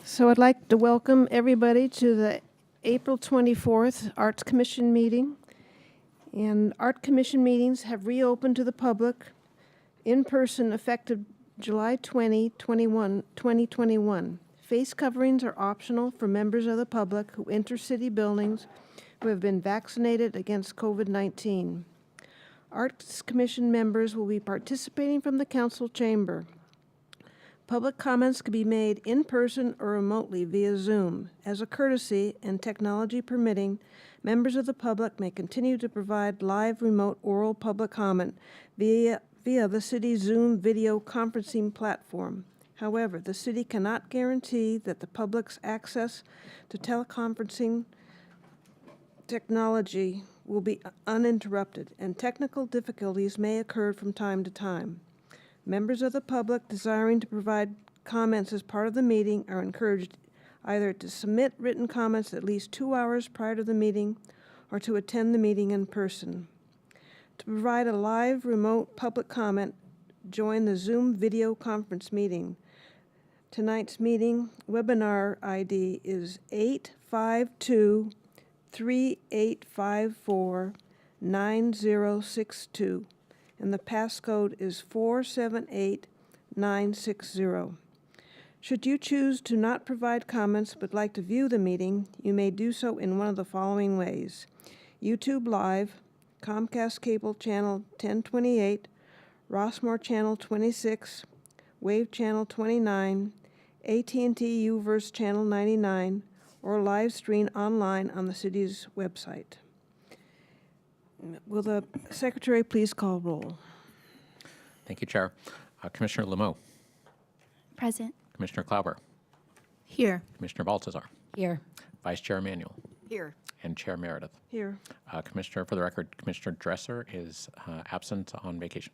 So I'd like to welcome everybody to the April 24th Arts Commission meeting. And Art Commission meetings have reopened to the public in person effective July 2021. Face coverings are optional for members of the public who enter city buildings who have been vaccinated against COVID-19. Arts Commission members will be participating from the council chamber. Public comments can be made in person or remotely via Zoom. As a courtesy and technology permitting, members of the public may continue to provide live remote oral public comment via the city's Zoom video conferencing platform. However, the city cannot guarantee that the public's access to teleconferencing technology will be uninterrupted, and technical difficulties may occur from time to time. Members of the public desiring to provide comments as part of the meeting are encouraged either to submit written comments at least 2 hours prior to the meeting or to attend the meeting in person. To provide a live remote public comment, join the Zoom video conference meeting. Tonight's meeting webinar ID is 852-3854-9062. And the passcode is 478960. Should you choose to not provide comments but like to view the meeting, you may do so in one of the following ways: YouTube Live, Comcast Cable Channel 1028, Rossmore Channel 26, Wave Channel 29, AT&T UVerse Channel 99, or live stream online on the city's website. Will the secretary please call roll? Thank you, Chair. Commissioner Lemo, Present. Commissioner Klauber, Here. Commissioner Baltazar, Here. Vice Chair Emanuel, Here. and Chair Meredith. Here. Commissioner, for the record, Commissioner Dresser is absent on vacation.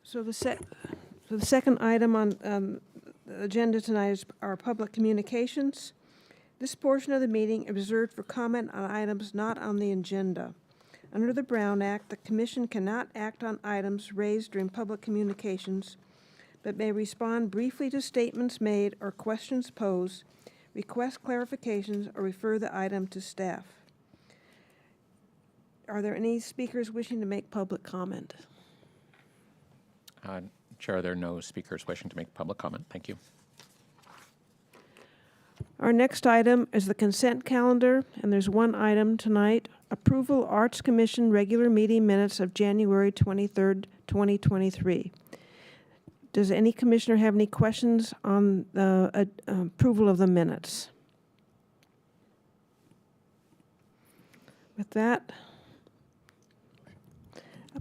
So the second item on the agenda tonight is our public communications. This portion of the meeting is reserved for comment on items not on the agenda. Under the Brown Act, the Commission cannot act on items raised during public communications, but may respond briefly to statements made or questions posed, request clarifications, or refer the item to staff. Are there any speakers wishing to make public comment? Chair, there are no speakers wishing to make public comment. Thank you. Our next item is the consent calendar, and there's one item tonight: approval Arts Commission regular meeting minutes of January 23rd, 2023. Does any commissioner have any questions on the approval of the minutes? With that,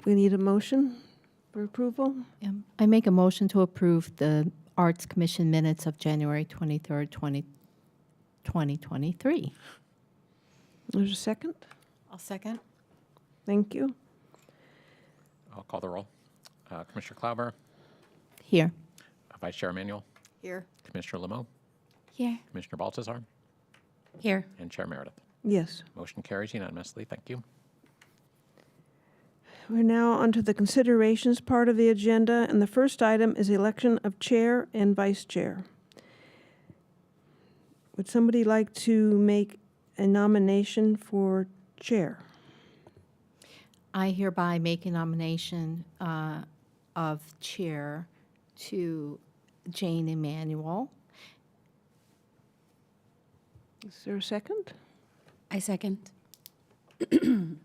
we need a motion for approval. I make a motion to approve the Arts Commission minutes of January 23rd, 2023. There's a second. I'll second. Thank you. I'll call the roll. Commissioner Klauber, Here. Vice Chair Emanuel, Here. Commissioner Lemo, Here. Commissioner Baltazar, Here. and Chair Meredith. Yes. Motion carries unanimously. Thank you. We're now onto the considerations part of the agenda, and the first item is election of chair and vice chair. Would somebody like to make a nomination for chair? I hereby make a nomination of chair to Jane Emanuel. Is there a second? I second. I'll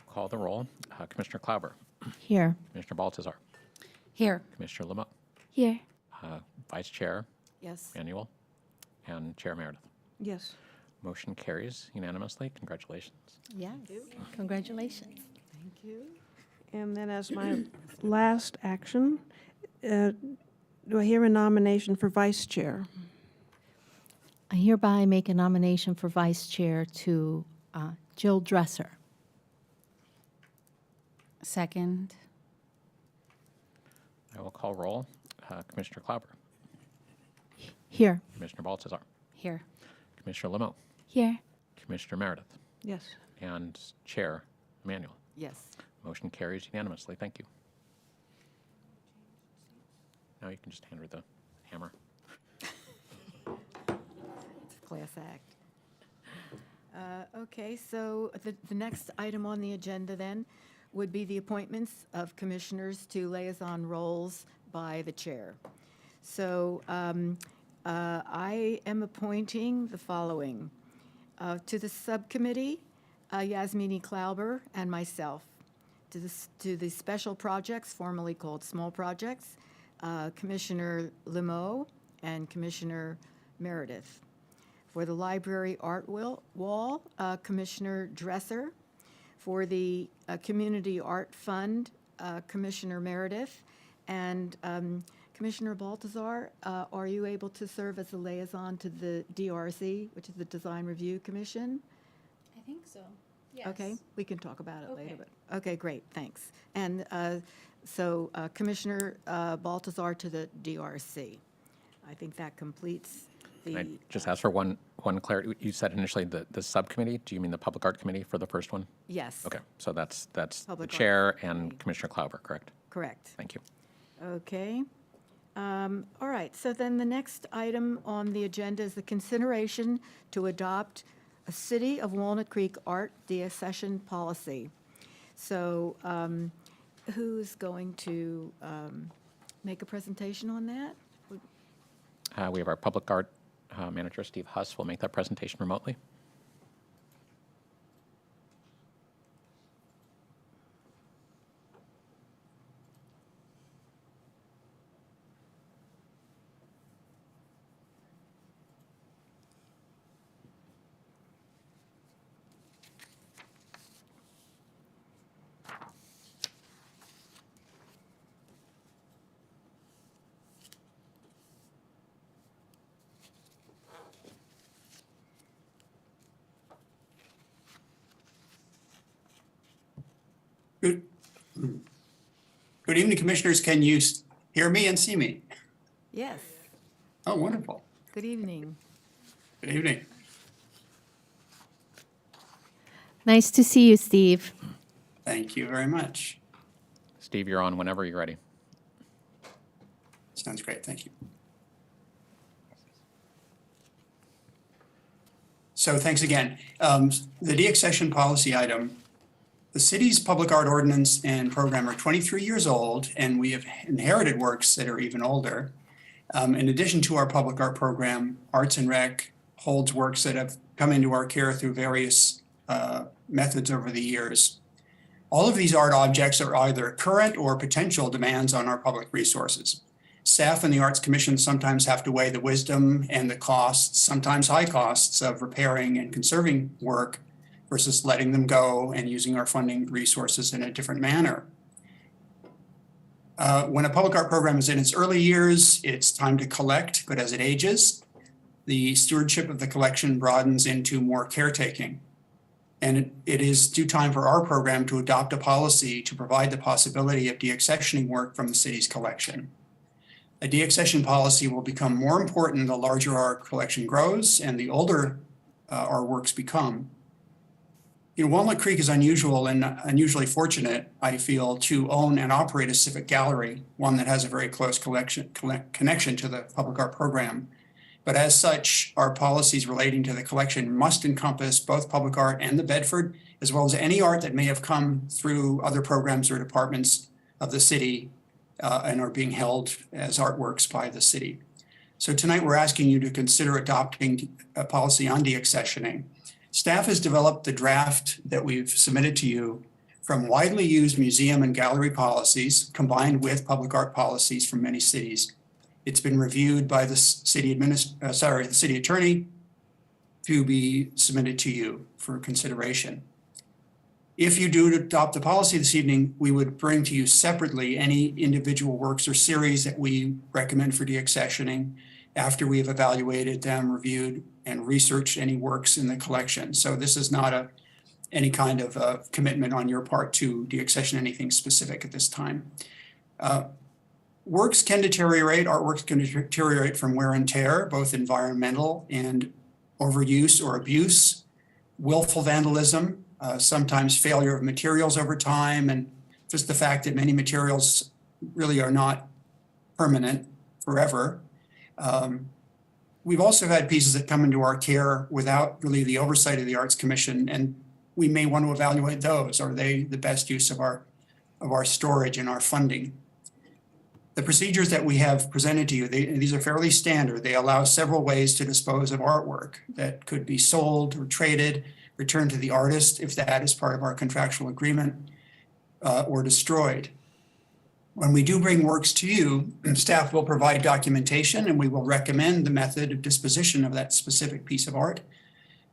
call the roll. Commissioner Klauber, Here. Commissioner Baltazar, Here. Commissioner Lemo, Here. Vice Chair Yes. Emanuel, and Chair Meredith. Yes. Motion carries unanimously. Congratulations. Yes. Congratulations. Thank you. And then as my last action, do I hear a nomination for vice chair? I hereby make a nomination for vice chair to Jill Dresser. Second. I will call roll. Commissioner Klauber, Here. Commissioner Baltazar, Here. Commissioner Lemo, Here. Commissioner Meredith, Yes. and Chair Emanuel. Yes. Motion carries unanimously. Thank you. Now you can just hand her the hammer. It's a class act. Okay, so the next item on the agenda then would be the appointments of commissioners to liaison roles by the chair. So I am appointing the following. To the subcommittee, Yasmini Klauber and myself. To the special projects, formerly called small projects, Commissioner Limo and Commissioner Meredith. For the library art wall, Commissioner Dresser. For the community art fund, Commissioner Meredith. And Commissioner Baltazar, are you able to serve as a liaison to the DRC, which is the Design Review Commission? I think so. Yes. Okay, we can talk about it later, Okay. but, okay, great, thanks. And so Commissioner Baltazar to the DRC. I think that completes Can I the, just ask for one clarity? You said initially the subcommittee. Do you mean the Public Art Committee for the first one? yes. Okay, so that's the Public Art chair Committee. and Commissioner Klauber, correct? Correct. Thank you. Okay. All right, so then the next item on the agenda is the consideration to adopt a City of Walnut Creek art deaccession policy. So who's going to make a presentation on that? We have our Public Art Manager, Steve Huss, will make that presentation remotely. Good evening, Commissioners. Can you hear me and see me? Yes, Oh, wonderful. good evening. Good evening. Nice to see you, Steve. Thank you very much. Steve, you're on whenever you're ready. Sounds great. Thank you. So thanks again. The deaccession policy item, the city's public art ordinance and program are 23 years old, and we have inherited works that are even older. In addition to our public art program, Arts and Rec holds works that have come into our care through various methods over the years. All of these art objects are either current or potential demands on our public resources. Staff and the Arts Commission sometimes have to weigh the wisdom and the costs, sometimes high costs, of repairing and conserving work versus letting them go and using our funding resources in a different manner. When a public art program is in its early years, it's time to collect, but as it ages, the stewardship of the collection broadens into more caretaking. And it is due time for our program to adopt a policy to provide the possibility of deaccessioning work from the city's collection. A deaccession policy will become more important the larger our collection grows and the older our works become. You know, Walnut Creek is unusual and unusually fortunate, I feel, to own and operate a civic gallery, one that has a very close connection to the public art program. But as such, our policies relating to the collection must encompass both public art and the Bedford, as well as any art that may have come through other programs or departments of the city and are being held as artworks by the city. So tonight we're asking you to consider adopting a policy on deaccessioning. Staff has developed the draft that we've submitted to you from widely used museum and gallery policies combined with public art policies from many cities. It's been reviewed by the city attorney to be submitted to you for consideration. If you do adopt the policy this evening, we would bring to you separately any individual works or series that we recommend for deaccessioning after we have evaluated them, reviewed, and researched any works in the collection. So this is not any kind of commitment on your part to deaccession anything specific at this time. Works can deteriorate, artworks can deteriorate from wear and tear, both environmental and overuse or abuse, willful vandalism, sometimes failure of materials over time, and just the fact that many materials really are not permanent forever. We've also had pieces that come into our care without really the oversight of the Arts Commission, and we may want to evaluate those. Are they the best use of our storage and our funding? The procedures that we have presented to you, these are fairly standard. They allow several ways to dispose of artwork that could be sold or traded, returned to the artist if that is part of our contractual agreement, or destroyed. When we do bring works to you, staff will provide documentation and we will recommend the method of disposition of that specific piece of art.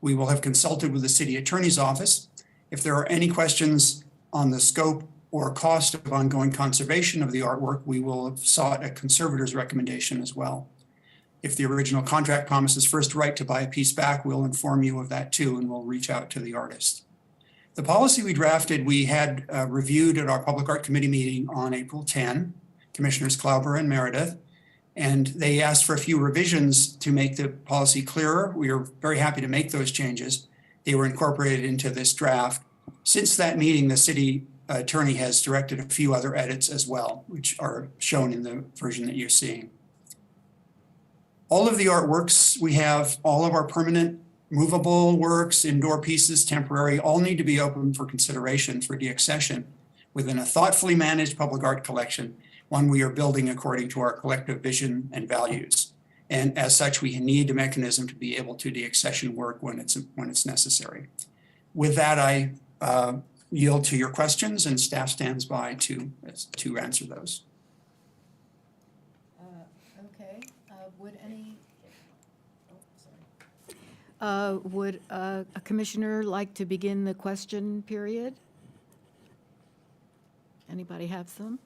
We will have consulted with the city attorney's office. If there are any questions on the scope or cost of ongoing conservation of the artwork, we will have sought a conservator's recommendation as well. If the original contract promises first right to buy a piece back, we'll inform you of that too, and we'll reach out to the artist. The policy we drafted, we had reviewed at our Public Art Committee meeting on April 10, Commissioners Klauber and Meredith, and they asked for a few revisions to make the policy clearer. We are very happy to make those changes. They were incorporated into this draft. Since that meeting, the city attorney has directed a few other edits as well, which are shown in the version that you're seeing. All of the artworks we have, all of our permanent movable works, indoor pieces, temporary, all need to be open for consideration for deaccession within a thoughtfully managed public art collection, one we are building according to our collective vision and values. And as such, we need a mechanism to be able to deaccession work when it's necessary. With that, I yield to your questions, and staff stands by to answer those. Okay, would any, would a commissioner like to begin the question period? Anybody have some?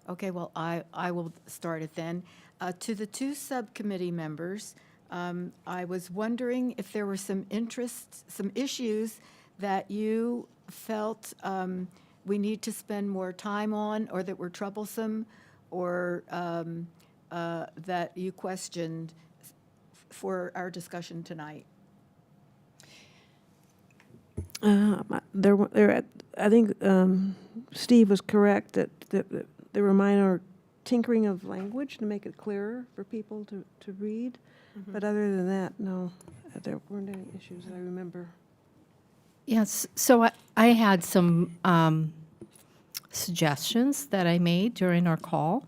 Okay, well, I will start it then. To the two subcommittee members, I was wondering if there were some issues that you felt we need to spend more time on, or that were troublesome, or that you questioned for our discussion tonight. I think Steve was correct that there were minor tinkering of language to make it clearer for people to read. But other than that, no, there weren't any issues that I remember. Yes, so I had some suggestions that I made during our call,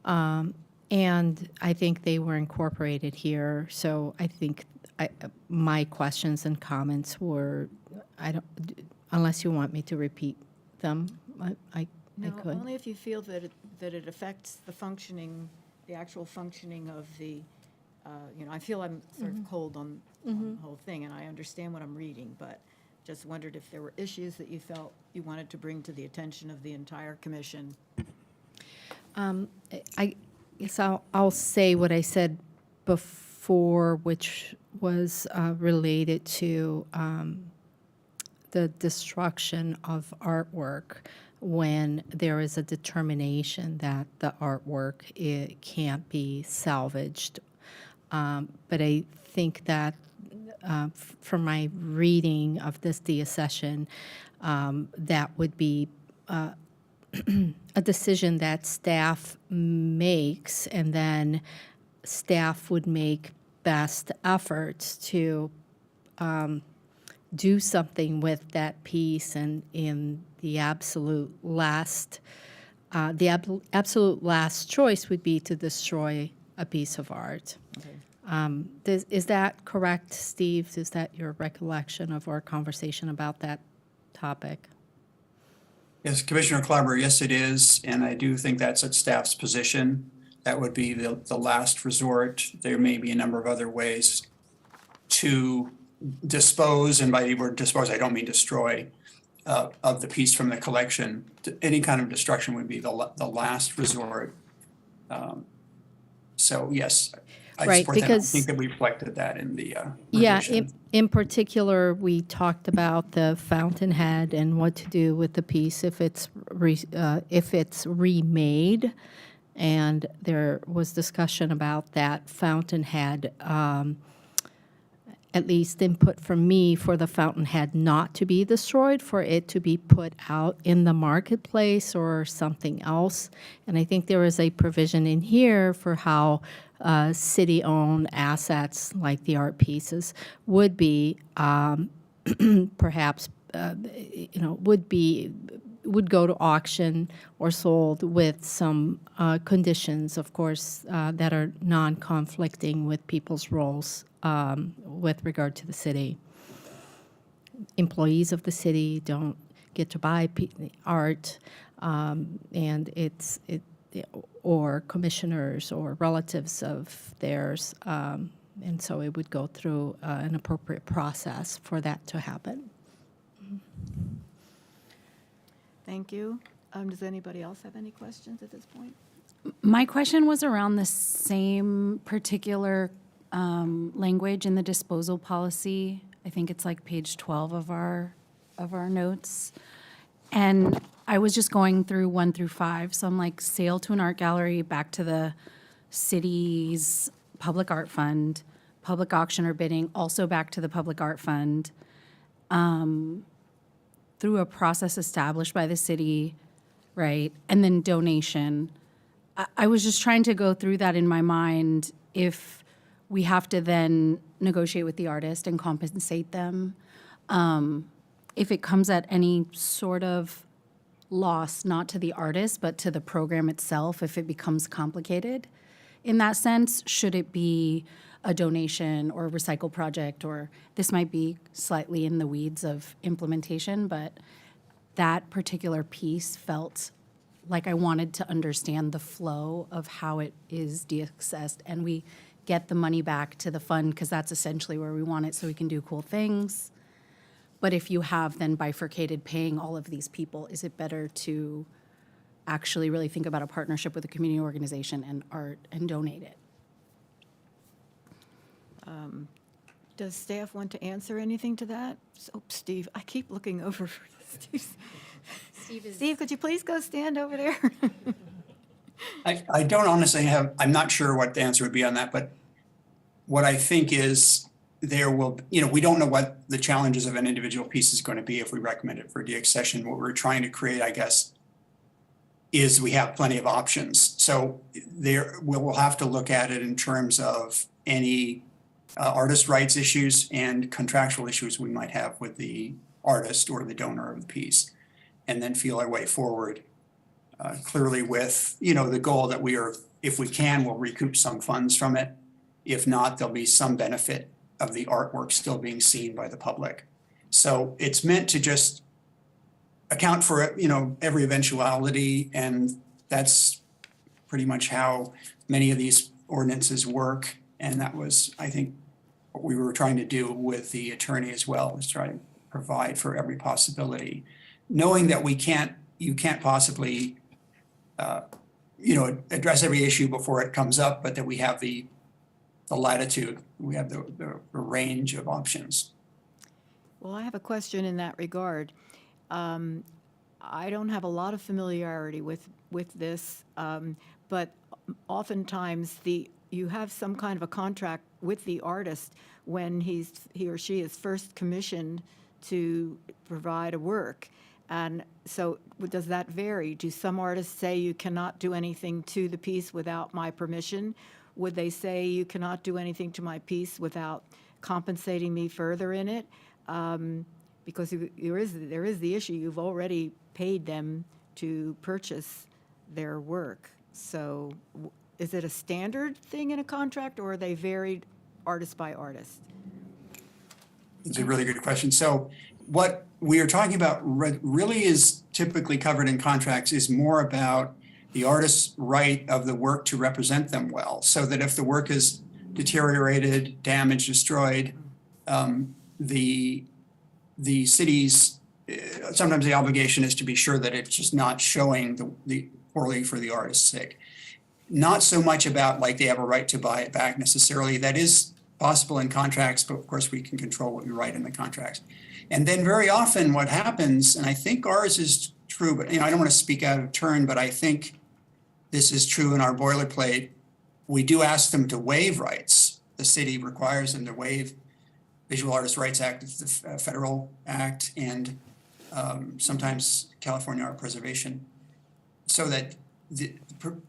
and I think they were incorporated here. So I think my questions and comments were, unless you want me to repeat them, I could. Only if you feel that it affects the functioning, the actual functioning of the, I feel I'm sort of cold on the whole thing, and I understand what I'm reading, but just wondered if there were issues that you felt you wanted to bring to the attention of the entire commission. I guess I'll say what I said before, which was related to the destruction of artwork when there is a determination that the artwork can't be salvaged. But I think that from my reading of this deaccession, that would be a decision that staff makes, and then staff would make best efforts to do something with that piece, and in the absolute last choice would be to destroy a piece of art. Okay. Is that correct, Steve? Is that your recollection of our conversation about that topic? Yes, Commissioner Klauber, yes, it is. And I do think that's at staff's position. That would be the last resort. There may be a number of other ways to dispose, and by the word dispose, I don't mean destroy, of the piece from the collection. Any kind of destruction would be the last resort. So yes, I Right, support that. I because- think that we reflected that in the Yeah, revision. in particular, we talked about the fountainhead and what to do with the piece if it's remade, and there was discussion about that fountainhead at least input from me for the fountainhead not to be destroyed, for it to be put out in the marketplace or something else. And I think there is a provision in here for how city-owned assets like the art pieces would be perhaps, would go to auction or sold with some conditions, of course, that are non-conflicting with people's roles with regard to the city. Employees of the city don't get to buy art, or commissioners or relatives of theirs, and so it would go through an appropriate process for that to happen. Thank you. Does anybody else have any questions at this point? My question was around the same particular language in the disposal policy. I think it's like page 12 of our notes. And I was just going through 1 through 5. So I'm like, sale to an art gallery, back to the city's public art fund, public auction or bidding, also back to the public art fund, through a process established by the city, right? And then donation. I was just trying to go through that in my mind, if we have to then negotiate with the artist and compensate them. If it comes at any sort of loss, not to the artist, but to the program itself, if it becomes complicated in that sense, should it be a donation or a recycle project, or this might be slightly in the weeds of implementation, but that particular piece felt like I wanted to understand the flow of how it is deaccessed, and we get the money back to the fund because that's essentially where we want it so we can do cool things. But if you have then bifurcated paying all of these people, is it better to actually really think about a partnership with a community organization and art and donate it? Does staff want to answer anything to that? Oh, Steve, I keep looking over for Steve. Steve, could you please go stand over there? I don't honestly I'm not sure what the answer would be on that, but what I think is we don't know what the challenges of an individual piece is going to be if we recommend it for deaccession. What we're trying to create, I guess, is we have plenty of options. So we'll have to look at it in terms of any artist rights issues and contractual issues we might have with the artist or the donor of the piece, and then feel our way forward. Clearly with, the goal that if we can, we'll recoup some funds from it. If not, there'll be some benefit of the artwork still being seen by the public. So it's meant to just account for, every eventuality, and that's pretty much how many of these ordinances work. And that was, I think, what we were trying to do with the attorney as well, was try to provide for every possibility, knowing that you can't possibly address every issue before it comes up, but that we have the latitude, we have the range of options. Well, I have a question in that regard. I don't have a lot of familiarity with this, but oftentimes you have some kind of a contract with the artist when he or she is first commissioned to provide a work. And so does that vary? Do some artists say you cannot do anything to the piece without my permission? Would they say you cannot do anything to my piece without compensating me further in it? Because there is the issue, you've already paid them to purchase their work. So is it a standard thing in a contract, or are they varied artist by artist? It's a really good question. So what we are talking about really is typically covered in contracts is more about the artist's right of the work to represent them well, so that if the work is deteriorated, damaged, destroyed, the city's, sometimes the obligation is to be sure that it's just not showing the poorly for the artist's sake. Not so much about like they have a right to buy it back necessarily. That is possible in contracts, but of course we can control what we write in the contracts. And then very often what happens, and I think ours is true, but I don't want to speak out of turn, but I think this is true in our boilerplate. We do ask them to waive rights. The city requires them to waive Visual Artists' Rights Act, it's the federal act, and sometimes California Art Preservation, so that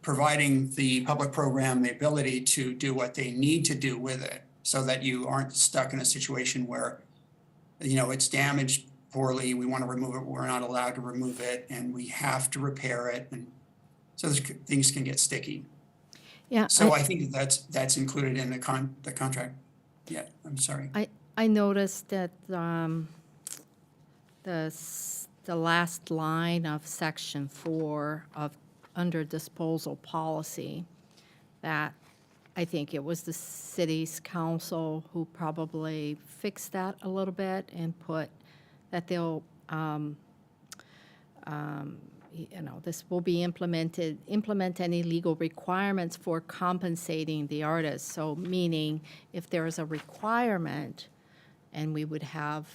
providing the public program the ability to do what they need to do with it, so that you aren't stuck in a situation where, you know, it's damaged poorly, we want to remove it, we're not allowed to remove it, and we have to repair it, and so things can get sticky. Yeah, So I think that's included in the contract. Yeah, I'm sorry. I noticed that the last line of section 4 of under disposal policy, that I think it was the city's council who probably fixed that a little bit and put that they'll this will be implement any legal requirements for compensating the artist. So meaning if there is a requirement and we would have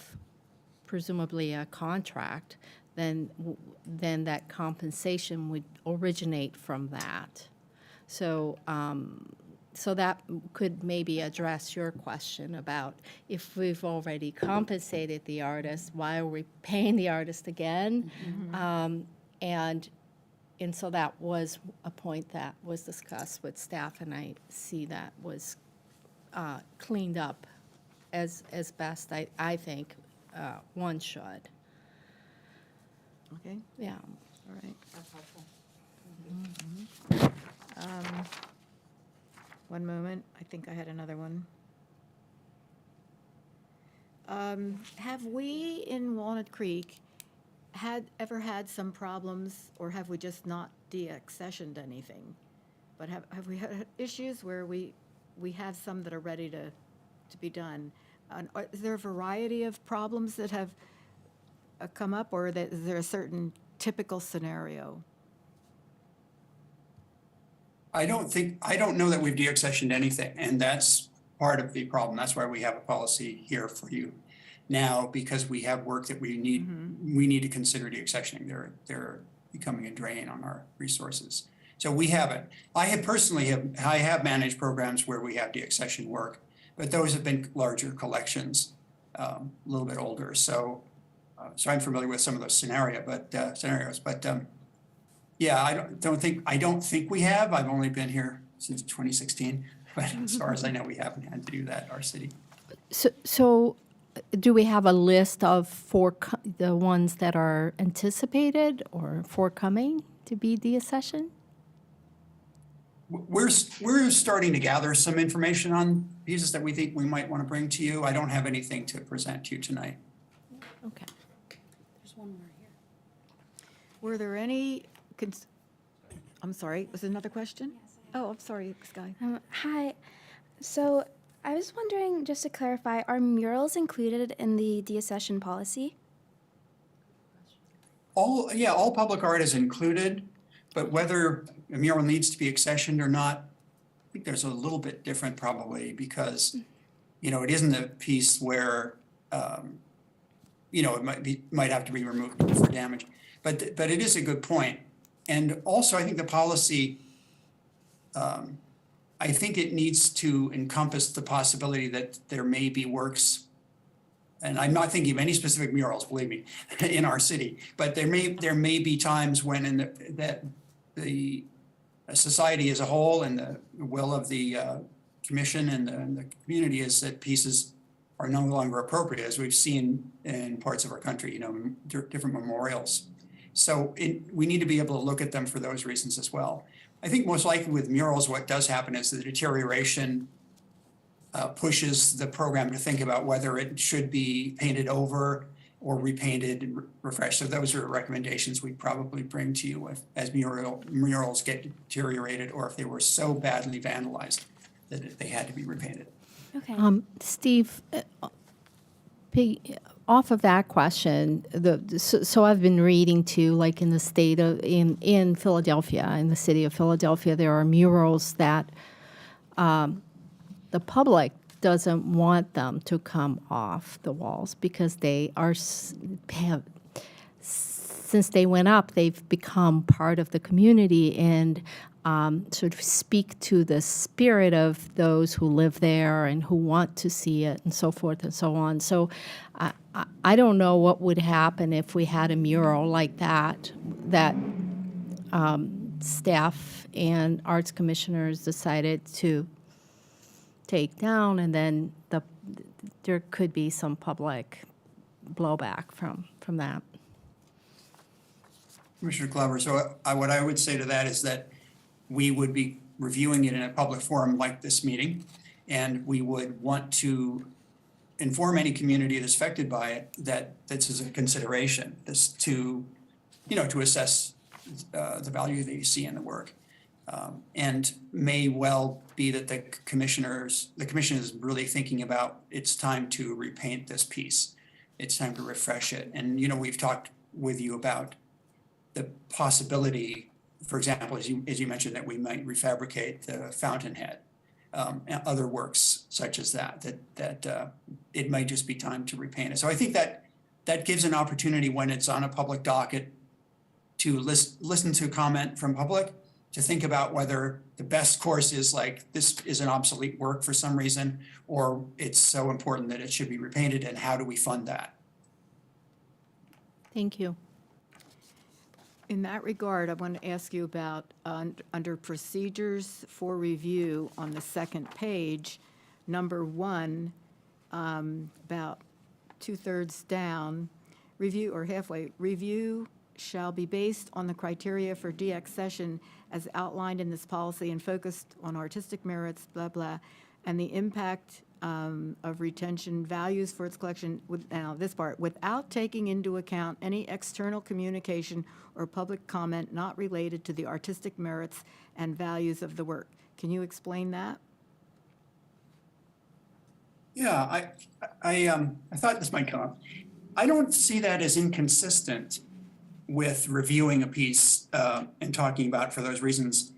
presumably a contract, then that compensation would originate from that. So, so that could maybe address your question about if we've already compensated the artist, why are we paying the artist again? And so that was a point that was discussed with staff, and I see that was cleaned up as best I think one should. Okay, Yeah. all right. One moment, I think I had another one. Have we in Walnut Creek ever had some problems, or have we just not deaccessioned anything? But have we had issues where we have some that are ready to be done? Is there a variety of problems that have come up, or is there a certain typical scenario? I don't know that we've deaccessioned anything, and that's part of the problem. That's why we have a policy here for you now, because we have work that we need to consider deaccessioning. They're becoming a drain on our resources. So we haven't. I have managed programs where we have deaccession work, but those have been larger collections, a little bit older. So I'm familiar with some of those scenarios, but yeah, I don't think we have. I've only been here since 2016, but as far as I know, we haven't had to do that, our city. So do we have a list of the ones that are anticipated or forthcoming to be deaccessioned? We're starting to gather some information on pieces that we think we might want to bring to you. I don't have anything to present to you tonight. Okay. There's one more here. Were there any, I'm sorry, was there another question? Oh, I'm sorry, Sky. Hi. So I was wondering, just to clarify, are murals included in the deaccession policy? All public art is included, but whether a mural needs to be accessioned or not, I think there's a little bit different probably, because, you know, it isn't a piece where, you know, it might have to be removed for damage. But it is a good point. And also, I think the policy, I think it needs to encompass the possibility that there may be works, and I'm not thinking of any specific murals, believe me, in our city, but there may be times when that the society as a whole and the will of the commission and the community is that pieces are no longer appropriate, as we've seen in parts of our country, you know, different memorials. So we need to be able to look at them for those reasons as well. I think most likely with murals, what does happen is the deterioration pushes the program to think about whether it should be painted over or repainted and refreshed. So those are recommendations we'd probably bring to you as murals get deteriorated, or if they were so badly vandalized that they had to be repainted. Okay. Steve, off of that question, so I've been reading too, like in the state of, in Philadelphia, in the city of Philadelphia, there are murals that the public doesn't want them to come off the walls because they are, since they went up, they've become part of the community, and sort of speak to the spirit of those who live there and who want to see it and so forth and so on. So I don't know what would happen if we had a mural like that staff and arts commissioners decided to take down, and then there could be some public blowback from that. Commissioner Glover, so what I would say to that is that we would be reviewing it in a public forum like this meeting, and we would want to inform any community that's affected by it that this is a consideration, this to assess the value that you see in the work. And may well be that the commission is really thinking about it's time to repaint this piece. It's time to refresh it. And, we've talked with you about the possibility, for example, as you mentioned, that we might refabricate the fountainhead, and other works such as that it might just be time to repaint it. So I think that gives an opportunity when it's on a public docket to listen to comment from public, to think about whether the best course is like, this is an obsolete work for some reason, or it's so important that it should be repainted, and how do we fund that? Thank you. In that regard, I want to ask you about, under procedures for review on the second page, number 1, about 2/3 down, review, or halfway, review shall be based on the criteria for deaccession as outlined in this policy and focused on artistic merits, blah, blah, and the impact of retention values for its collection, now this part, without taking into account any external communication or public comment not related to the artistic merits and values of the work. Can you explain that? Yeah, I thought this might come up. I don't see that as inconsistent with reviewing a piece and talking about it for those reasons.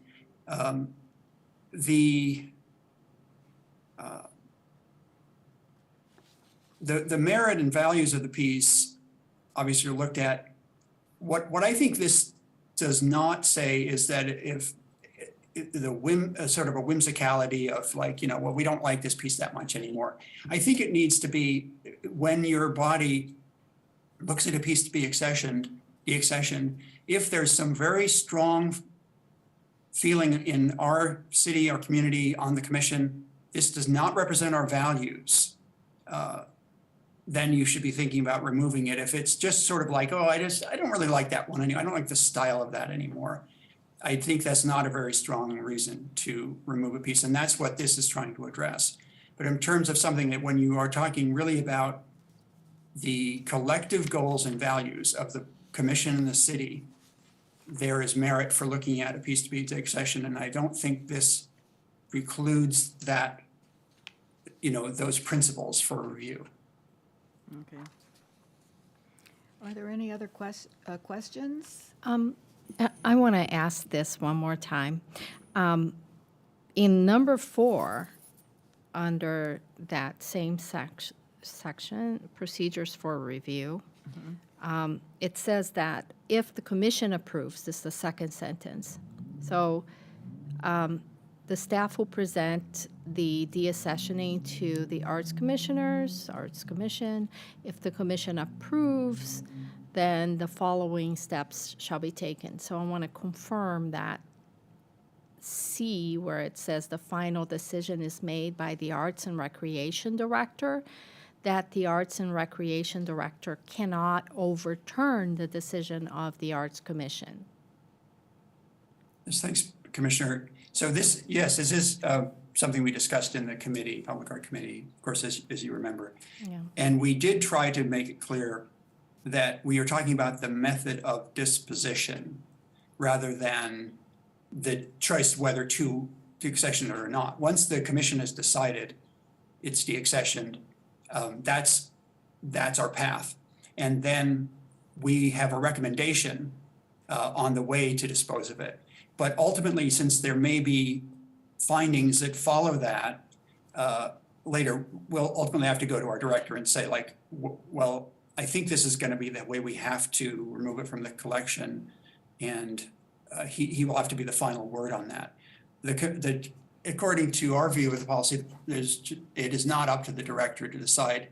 The merit and values of the piece obviously are looked at. What I think this does not say is that if sort of a whimsicality of like, well, we don't like this piece that much anymore. I think it needs to be, when your body looks at a piece to be deaccessioned, if there's some very strong feeling in our city, our community, on the commission, this does not represent our values, then you should be thinking about removing it. If it's just sort of like, I don't really like that one anymore, I don't like the style of that anymore, I think that's not a very strong reason to remove a piece, and that's what this is trying to address. But in terms of something that when you are talking really about the collective goals and values of the commission and the city, there is merit for looking at a piece to be deaccessioned, and I don't think this precludes that, those principles for review. Okay. Are there any other questions? I want to ask this one more time. In number 4, under that same section, procedures for review, it says that if the commission approves, this is the second sentence. So the staff will present the deaccessioning to the arts commissioners, arts commission. If the commission approves, then the following steps shall be taken. So I want to confirm that C, where it says the final decision is made by the Arts and Recreation Director, that the Arts and Recreation Director cannot overturn the decision of the Arts Commission. Yes, thanks, Commissioner. So this is something we discussed in the committee, Public Art Committee, of course, as you remember. Yeah. And we did try to make it clear that we are talking about the method of disposition rather than the choice whether to deaccession or not. Once the commission has decided it's deaccessioned, that's our path. And then we have a recommendation on the way to dispose of it. But ultimately, since there may be findings that follow that later, we'll ultimately have to go to our director and say, like, well, I think this is going to be the way we have to remove it from the collection, and he will have to be the final word on that. According to our view of the policy, it is not up to the director to decide,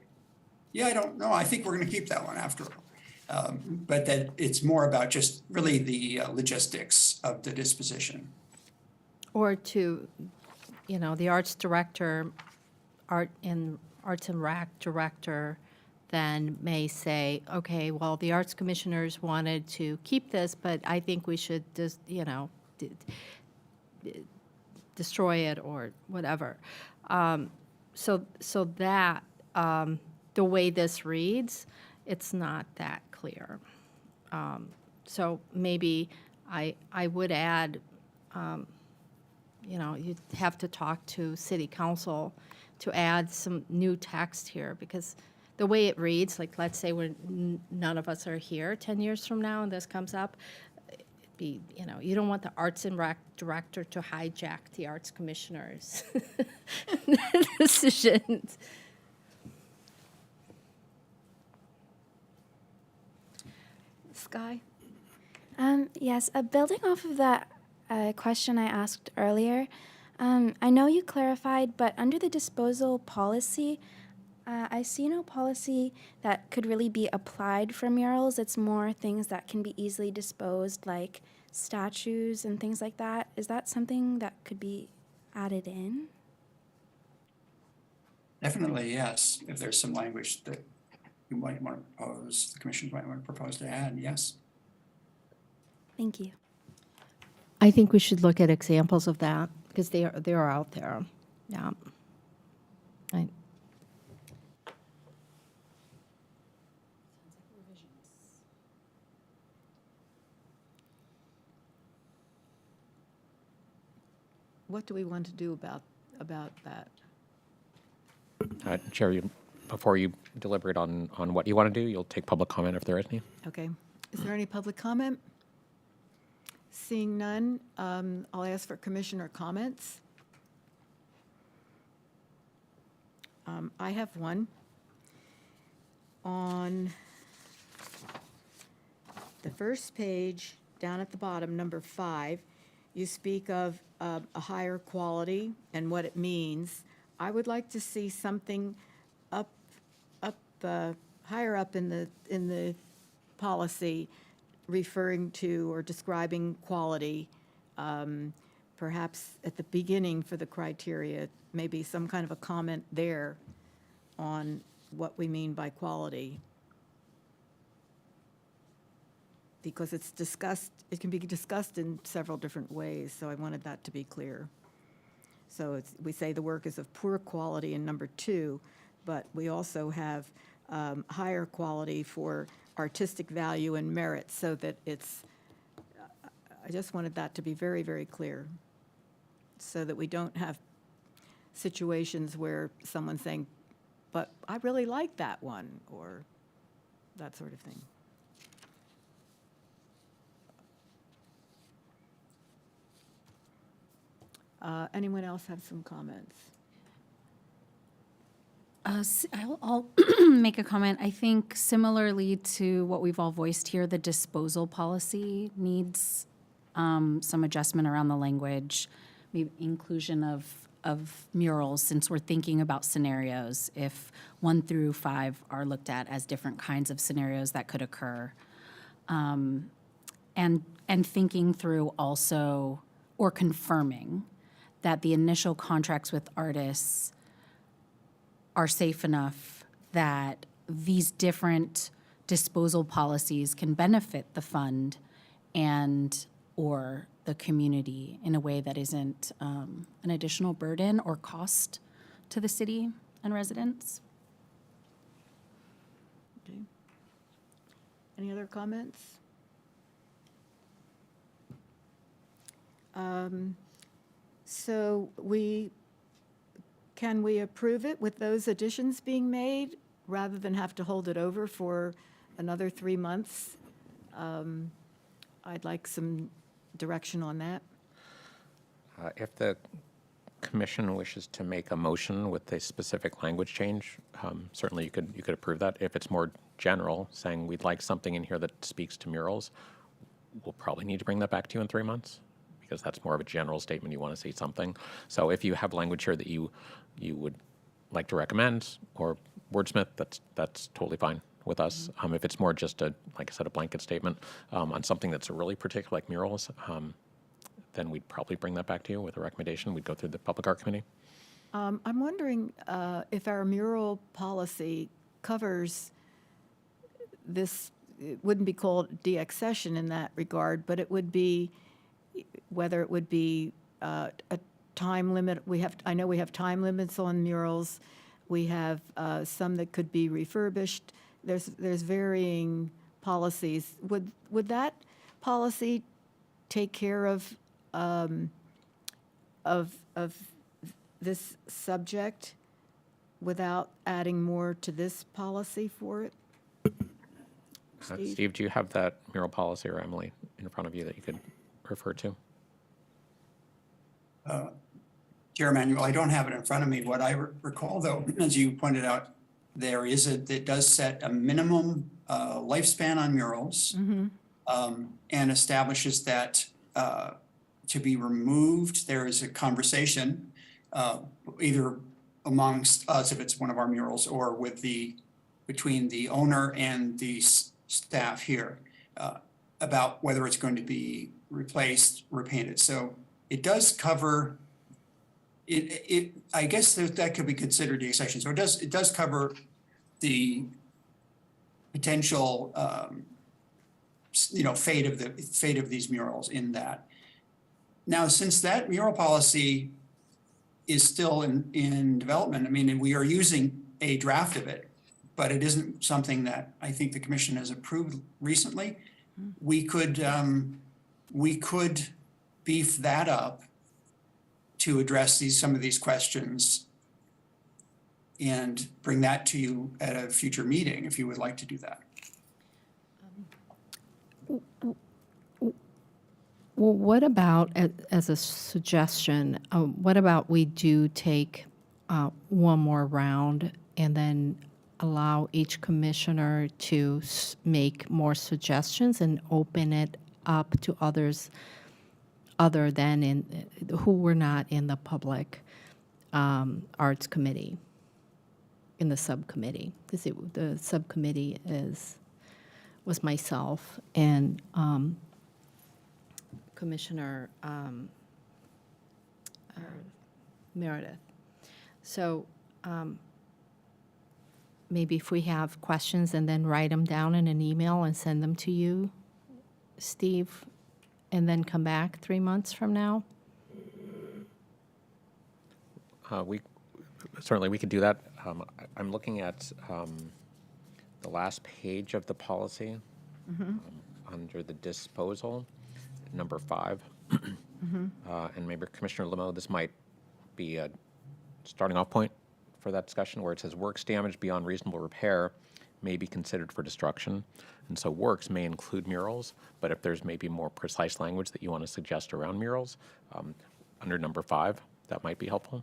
yeah, I don't know, I think we're going to keep that one after all. But that it's more about just really the logistics of the disposition. Or to, the arts director, arts and rec director then may say, okay, well, the arts commissioners wanted to keep this, but I think we should just, destroy it or whatever. So that, the way this reads, it's not that clear. So maybe I would add, you'd have to talk to city council to add some new text here, because the way it reads, like, let's say none of us are here 10 years from now and this comes up, it'd be, you don't want the arts and rec director to hijack the arts commissioners' decisions. Sky? Yes, building off of that question I asked earlier, I know you clarified, but under the disposal policy, I see no policy that could really be applied for murals. It's more things that can be easily disposed, like statues and things like that. Is that something that could be added in? Definitely, yes. If there's some language that you might want to propose, the commission might want to propose to add, yes. Thank you. I think we should look at examples of that, because they are out there. Yeah. What do we want to do about that? Chair, before you deliberate on what you want to do, you'll take public comment if there is any. Okay. Is there any public comment? Seeing none, I'll ask for commissioner comments. I have one. On the first page, down at the bottom, number 5, you speak of a higher quality and what it means. I would like to see something higher up in the policy referring to or describing quality, perhaps at the beginning for the criteria, maybe some kind of a comment there on what we mean by quality. Because it's discussed, it can be discussed in several different ways, so I wanted that to be clear. So we say the work is of poor quality in number 2, but we also have higher quality for artistic value and merit, so that it's, I just wanted that to be very, very clear, so that we don't have situations where someone's saying, but I really like that one, or that sort of thing. Anyone else have some comments? I'll make a comment. I think similarly to what we've all voiced here, the disposal policy needs some adjustment around the language, maybe inclusion of murals, since we're thinking about scenarios. If 1 through 5 are looked at as different kinds of scenarios that could occur, and thinking through also, or confirming that the initial contracts with artists are safe enough that these different disposal policies can benefit the fund and or the community in a way that isn't an additional burden or cost to the city and residents. Okay. Any other comments? So can we approve it with those additions being made rather than have to hold it over for another 3 months? I'd like some direction on that. If the commission wishes to make a motion with a specific language change, certainly you could approve that. If it's more general, saying we'd like something in here that speaks to murals, we'll probably need to bring that back to you in 3 months, because that's more of a general statement. You want to see something. So if you have language here that you would like to recommend or wordsmith, that's totally fine with us. If it's more just like I said, a blanket statement on something that's really particular, like murals, then we'd probably bring that back to you with a recommendation. We'd go through the Public Art Committee. I'm wondering if our mural policy covers this. It wouldn't be called deaccession in that regard, but it would be whether it would be a time limit. I know we have time limits on murals. We have some that could be refurbished. There's varying policies. Would that policy take care of this subject without adding more to this policy for it? Steve, do you have that mural policy, or Emily, in front of you that you could refer to? Chair Emanuel, I don't have it in front of me. What I recall, though, as you pointed out, it does set a minimum lifespan on murals, and establishes that to be removed, there is a conversation either amongst us, if it's one of our murals, or between the owner and the staff here about whether it's going to be replaced, repainted. So it does cover it. I guess that could be considered deaccession. So it does cover the potential fate of these murals in that. Now, since that mural policy is still in development, I mean, and we are using a draft of it, but it isn't something that I think the commission has approved recently. We could beef that up to address some of these questions and bring that to you at a future meeting if you would like to do that. Well, what about, as a suggestion, what about we do take one more round and then allow each commissioner to make more suggestions and open it up to others other than who were not in the Public Arts Committee, in the subcommittee? Because the subcommittee was myself and Commissioner Meredith. So maybe if we have questions and then write them down in an email and send them to you, Steve, and then come back 3 months from now? We could do that. I'm looking at the last page of the policy under the disposal, number 5. And maybe Commissioner Lemo, this might be a starting off point for that discussion, where it says works damaged beyond reasonable repair may be considered for destruction. And so works may include murals, but if there's maybe more precise language that you want to suggest around murals, under number 5, that might be helpful.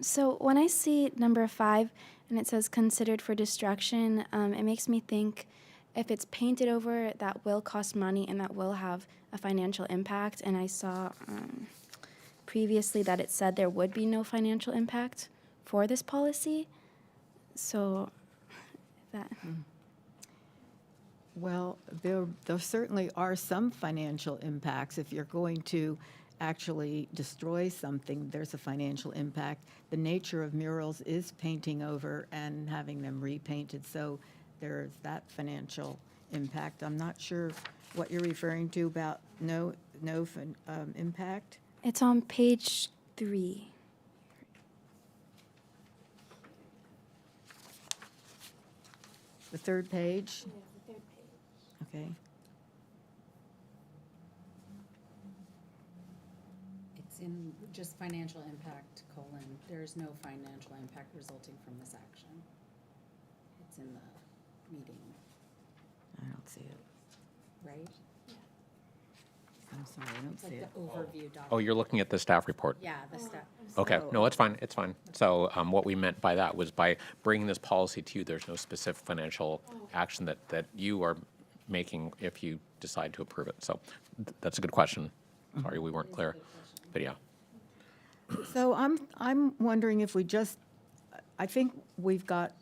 So when I see number 5 and it says considered for destruction, it makes me think if it's painted over, that will cost money and that will have a financial impact. And I saw previously that it said there would be no financial impact for this policy. So that. Well, there certainly are some financial impacts. If you're going to actually destroy something, there's a financial impact. The nature of murals is painting over and having them repainted, so there's that financial impact. I'm not sure what you're referring to about no impact. It's on page 3. The third page? Okay. It's in just financial impact, there is no financial impact resulting from this action. It's in the meeting, I don't see it. right? I'm sorry, I don't It's see like it. the overview document. Oh, you're looking at the staff report. Yeah, the stuff. Okay, no, it's fine, it's fine. So what we meant by that was by bringing this policy to you, there's no specific financial action that you are making if you decide to approve it. So that's a good question. Sorry, we weren't clear, but yeah. So I'm wondering if we just, I think we've got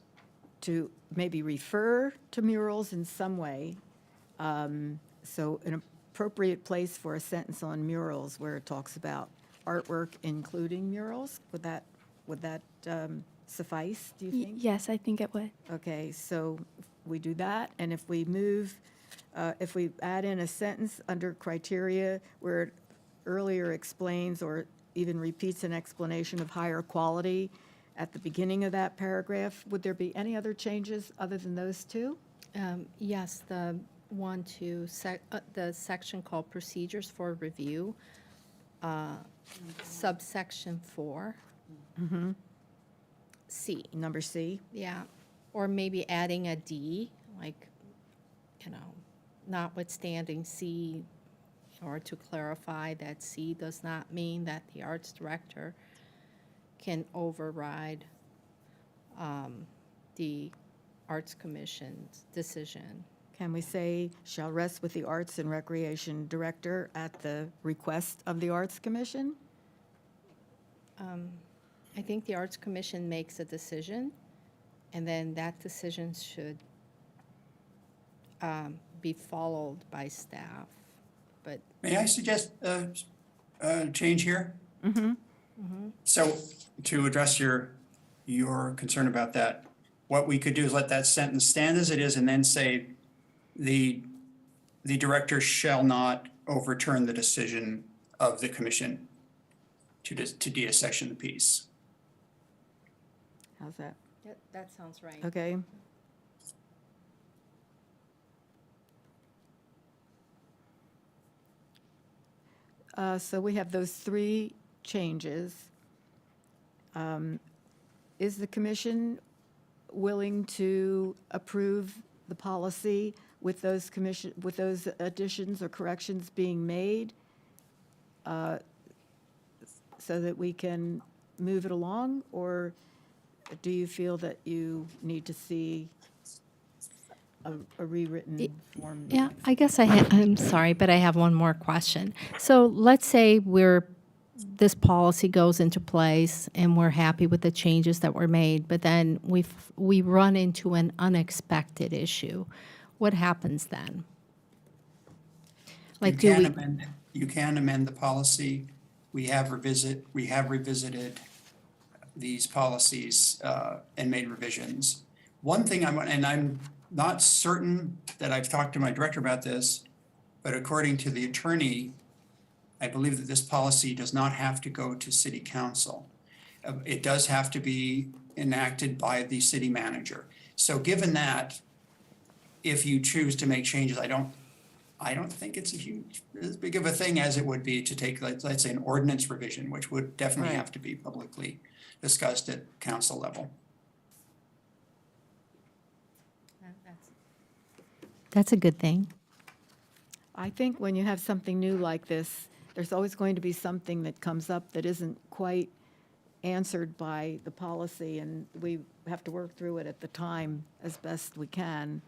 to maybe refer to murals in some way. So an appropriate place for a sentence on murals where it talks about artwork including murals, would that suffice, do you think? Yes, I think it would. Okay, so we do that, and if we if we add in a sentence under criteria where it earlier explains or even repeats an explanation of higher quality at the beginning of that paragraph, would there be any other changes other than those two? Yes, the the section called Procedures for Review, subsection 4. C. Number C? Yeah, or maybe adding a D, like, notwithstanding C, or to clarify that C does not mean that the arts director can override the Arts Commission's decision. Can we say, shall rest with the Arts and Recreation Director at the request of the Arts Commission? I think the Arts Commission makes a decision, and then that decision should be followed by staff, but May I suggest a change here? So to address your concern about that, what we could do is let that sentence stand as it is and then say the director shall not overturn the decision of the commission to deaccession the piece. How's that? that sounds right. Okay. So we have those three changes. Is the commission willing to approve the policy with those additions or corrections being made, so that we can move it along? Or do you feel that you need to see a rewritten form? Yeah, I guess I'm sorry, but I have one more question. So let's say this policy goes into place and we're happy with the changes that were made, but then we run into an unexpected issue. What happens then? Like, You can amend the policy. We have revisited these policies and made revisions. One thing I'm not certain that I've talked to my director about this, but according to the attorney, I believe that this policy does not have to go to city council. It does have to be enacted by the city manager. So given that, if you choose to make changes, I don't think it's as big of a thing as it would be to take, let's say, an ordinance revision, which would definitely Right. have to be publicly discussed at council level. That's a good thing. I think when you have something new like this, there's always going to be something that comes up that isn't quite answered by the policy, and we have to work through it at the time as best we can.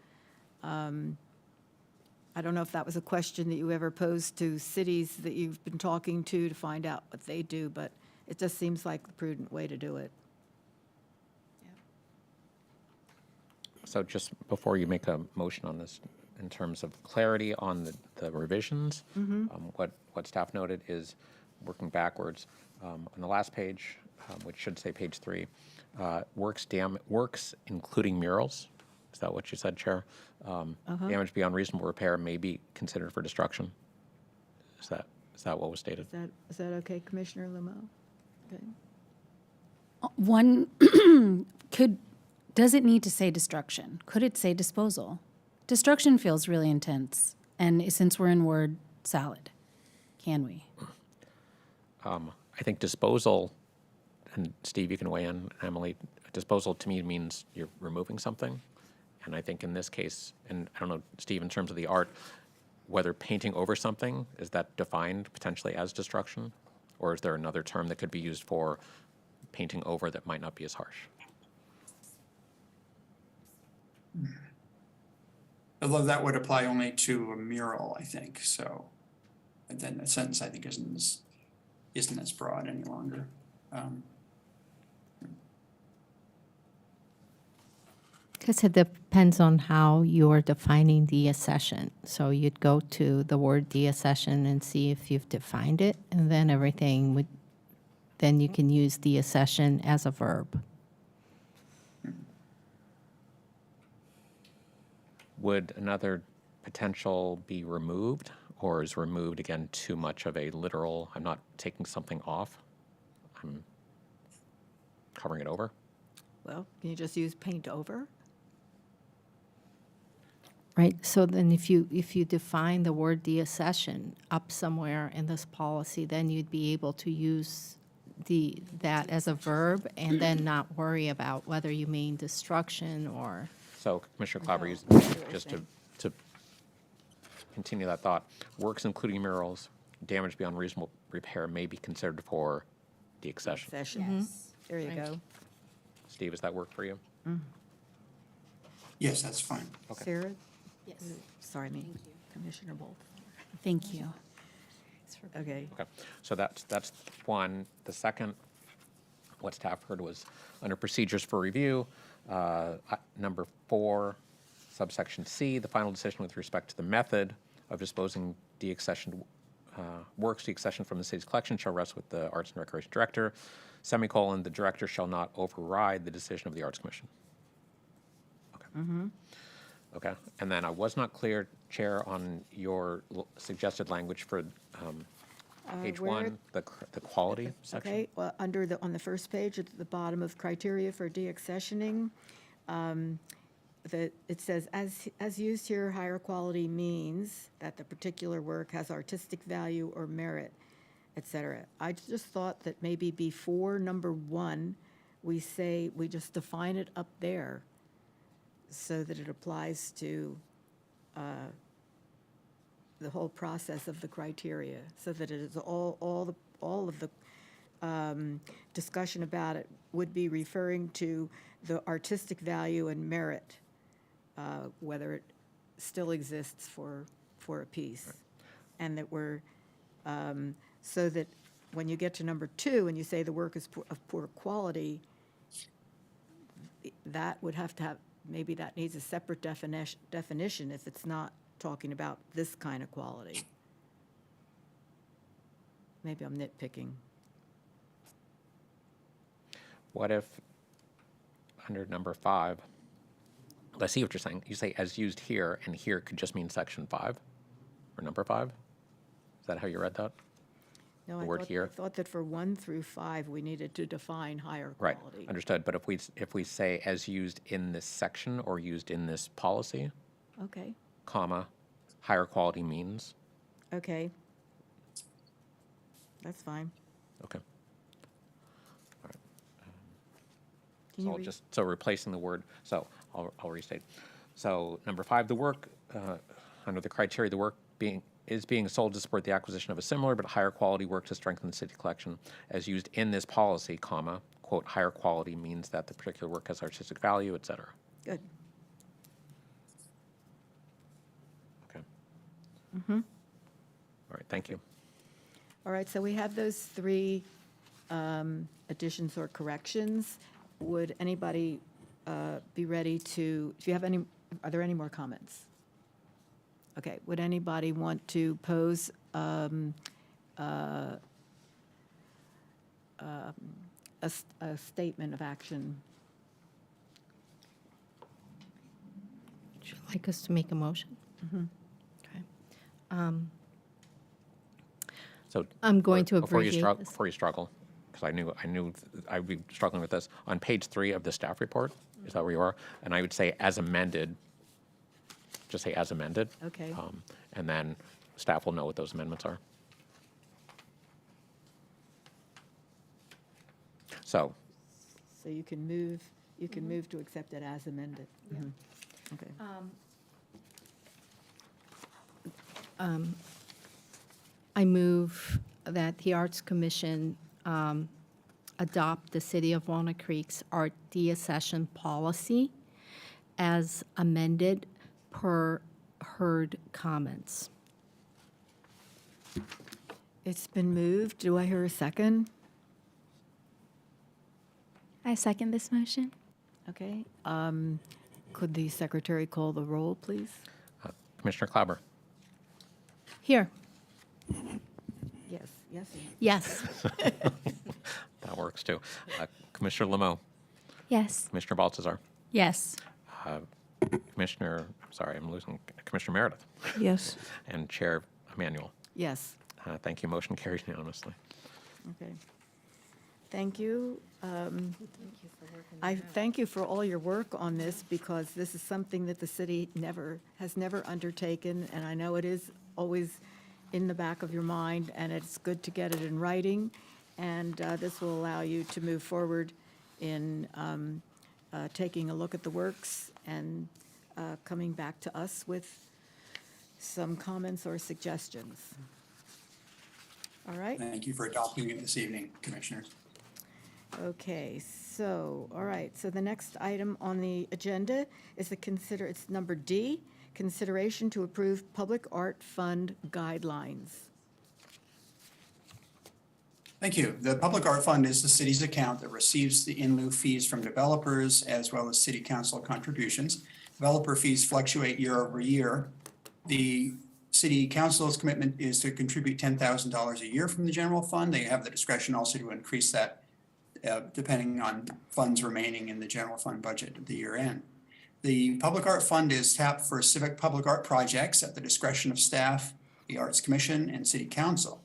I don't know if that was a question that you ever posed to cities that you've been talking to find out what they do, but it just seems like the prudent way to do it. So just before you make a motion on this, in terms of clarity on the revisions, what staff noted is, working backwards, on the last page, which should say page 3, works including murals. Is that what you said, Chair? Damage beyond reasonable repair may be considered for destruction. Is that what was stated? Is that okay, Commissioner Lumeau? Okay. One, does it need to say destruction? Could it say disposal? Destruction feels really intense, and since we're in word salad, can we? I think disposal, and Steve, you can weigh in, Emily, disposal to me means you're removing something. And I think in this case, and I don't know, Steve, in terms of the art, whether painting over something, is that defined potentially as destruction? Or is there another term that could be used for painting over that might not be as harsh? Although that would apply only to a mural, I think, so. And then the sentence, I think, isn't as broad any longer. Because it depends on how you're defining deaccession. So you'd go to the word deaccession and see if you've defined it, and then everything would, then you can use deaccession as a verb. Would another potential be removed, or is removed again too much of a literal, I'm not taking something off, I'm covering it over? Well, can you just use paint over? Right, so then if you define the word deaccession up somewhere in this policy, then you'd be able to use that as a verb and then not worry about whether you mean destruction or, So Commissioner Claver, just to continue that thought, works including murals, damage beyond reasonable repair may be considered for deaccession. Session. There you Right. go. Steve, does that work for you? Yes, that's fine. Okay. Sarah? Yes. Sorry, me, Commissioner Bolt. Thank you. Okay. Okay, so that's one. The second, what staff heard was under procedures for review, number 4, subsection C, the final decision with respect to the method of disposing deaccessioned works deaccessioned from the city's collection shall rest with the Arts and Recreation Director, semicolon, the director shall not override the decision of the Arts Commission. Okay. Okay, and then I was not clear, Chair, on your suggested language for page where- 1, the quality section. Okay, well, on the first page, at the bottom of criteria for deaccessioning, it says, as used here, higher quality means that the particular work has artistic value or merit, et cetera. I just thought that maybe before number 1, we just define it up there so that it applies to the whole process of the criteria, so that it is all of the discussion about it would be referring to the artistic value and merit, whether it still exists for a piece. And that so that when you get to number 2 and you say the work is of poor quality, that would have to have, maybe that needs a separate definition if it's not talking about this kind of quality. Maybe I'm nitpicking. What if, under number 5, I see what you're saying. You say as used here, and here could just mean section 5 or number 5? Is that how you read that? No, The word here? I thought that for 1 through 5, we needed to define higher Right, quality. understood. But if we say as used in this section or used in this policy, Okay, comma, higher quality means, okay. That's fine. okay. Can So you I'll read? so replacing the word, so I'll restate. So number 5, the work, under the criteria, the work is being sold to support the acquisition of a similar but higher quality work to strengthen the city collection as used in this policy, comma, quote, higher quality means that the particular work has artistic value, et cetera. Good. Okay. All right, thank you. All right, so we have those 3 additions or corrections. Would anybody be ready to, are there any more comments? Okay, would anybody want to pose a statement of action? would you like us to make a motion? Okay. So I'm going to before you abbreviate this. Before you struggle, because I knew I'd be struggling with this, on page 3 of the staff report, is that where you are? And I would say as amended, just say as amended. Okay. And then staff will know what those amendments are. So, So you can move to accept it as amended. Okay. I move that the Arts Commission adopt the City of Walnut Creek's art deaccession policy as amended per heard comments. It's been moved. Do I hear a second? I second this motion. Okay. Could the secretary call the roll, please? Commissioner Klauber, Here. Yes, yes. Yes. that works too. Commissioner Lemo, Yes. Commissioner Baltazar, Yes. Commissioner, sorry, I'm losing, Commissioner Meredith, Yes. and Chair Emanuel. Yes. Thank you. Motion carries unanimously. Okay. Thank you. I thank you for all your work on this, because this is something that the city has never undertaken, and I know it is always in the back of your mind, and it's good to get it in writing, and this will allow you to move forward in taking a look at the works and coming back to us with some comments or suggestions. All right? Thank you for adopting it this evening, Commissioners. Okay, so, all right, so the next item on the agenda is it's number D, consideration to approve public art fund guidelines. Thank you. The Public Art Fund is the city's account that receives the in lieu fees from developers as well as city council contributions. Developer fees fluctuate year over year. The city council's commitment is to contribute $10,000 a year from the general fund. They have the discretion also to increase that depending on funds remaining in the general fund budget at the year end. The Public Art Fund is tapped for civic public art projects at the discretion of staff, the Arts Commission, and City Council.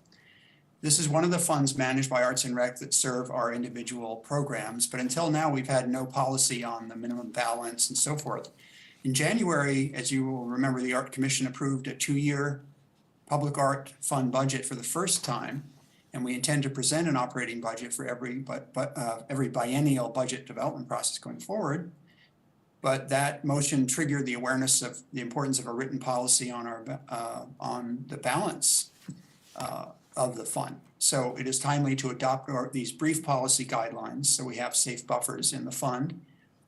This is one of the funds managed by Arts and Rec that serve our individual programs, but until now, we've had no policy on the minimum balance and so forth. In January, as you will remember, the Art Commission approved a 2-year Public Art Fund budget for the first time, and we intend to present an operating budget for every biennial budget development process going forward. But that motion triggered the awareness of the importance of a written policy on on the balance of the fund. So it is timely to adopt these brief policy guidelines so we have safe buffers in the fund.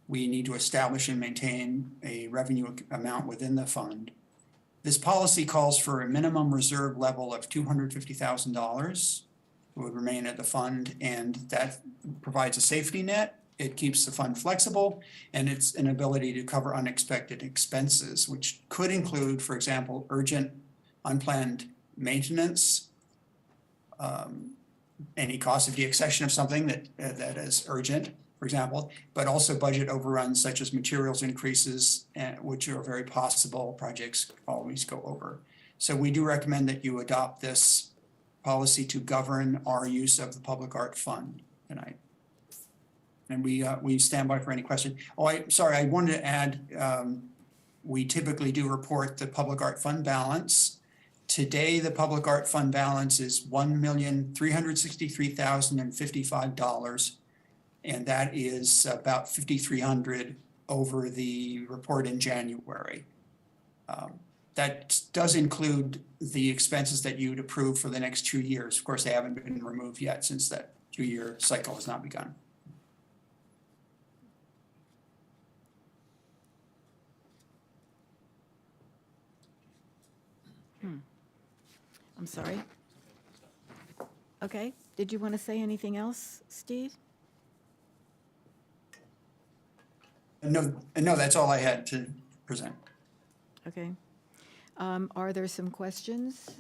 We need to establish and maintain a revenue amount within the fund. This policy calls for a minimum reserve level of $250,000 would remain at the fund, and that provides a safety net. It keeps the fund flexible, and it's an ability to cover unexpected expenses, which could include, for example, urgent unplanned maintenance, any cost of deaccession of something that is urgent, for example, but also budget overruns such as materials increases, which are very possible. Projects always go over. So we do recommend that you adopt this policy to govern our use of the Public Art Fund tonight. And we stand by for any question. Oh, I wanted to add, we typically do report the Public Art Fund balance. Today, the Public Art Fund balance is $1,363,055, and that is about $5,300 over the report in January. That does include the expenses that you'd approve for the next 2 years. Of course, they haven't been removed yet since that 2-year cycle has not begun. I'm sorry. Okay, did you want to say anything else, Steve? No, that's all I had to present. Okay. Are there some questions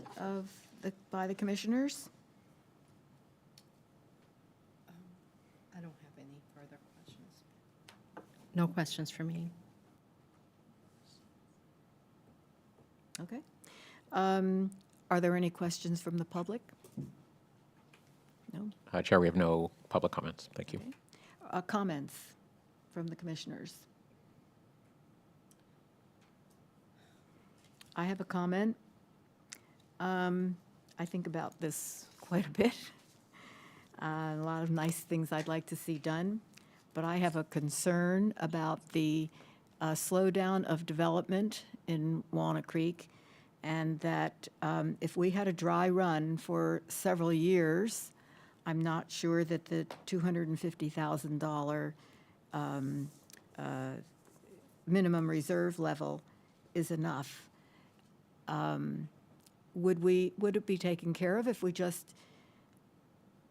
by the commissioners? I don't have any further questions. No questions for me. Okay. Are there any questions from the public? No? Chair, we have no public comments. Thank you. Comments from the commissioners? I have a comment. I think about this quite a bit. A lot of nice things I'd like to see done, but I have a concern about the slowdown of development in Walnut Creek, and that if we had a dry run for several years, I'm not sure that the $250,000 minimum reserve level is enough. would it be taken care of if we just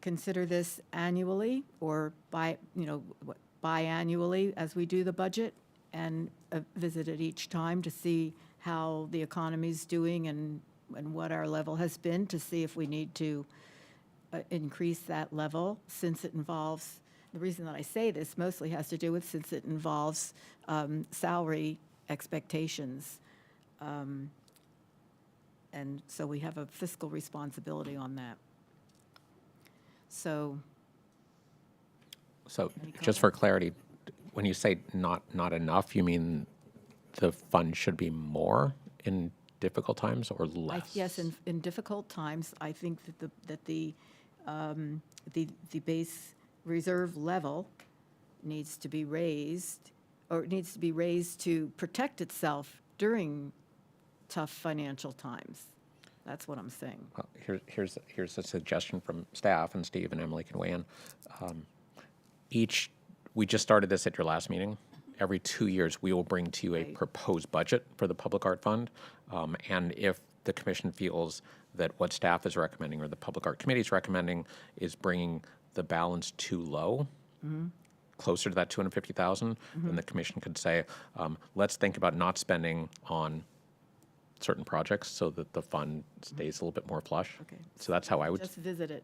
consider this annually or biannually as we do the budget and visit it each time to see how the economy's doing and what our level has been, to see if we need to increase that level, since it involves, the reason that I say this mostly has to do with, since it involves salary expectations. And so we have a fiscal responsibility on that. So, So Any just for clarity, when you say not enough, you mean the fund should be more in difficult times or less? yes, in difficult times, I think that the base reserve level needs to be raised, or it needs to be raised to protect itself during tough financial times. That's what I'm saying. Well, here's a suggestion from staff, and Steve and Emily can weigh in. We just started this at your last meeting. Every 2 years, we will bring to you a Right. proposed budget for the Public Art Fund. And if the commission feels that what staff is recommending or the Public Art Committee is recommending is bringing the balance too low, closer to that 250,000, then the commission could say, let's think about not spending on certain projects so that the fund stays a little bit more flush. Okay. So that's how I would. Just visit it.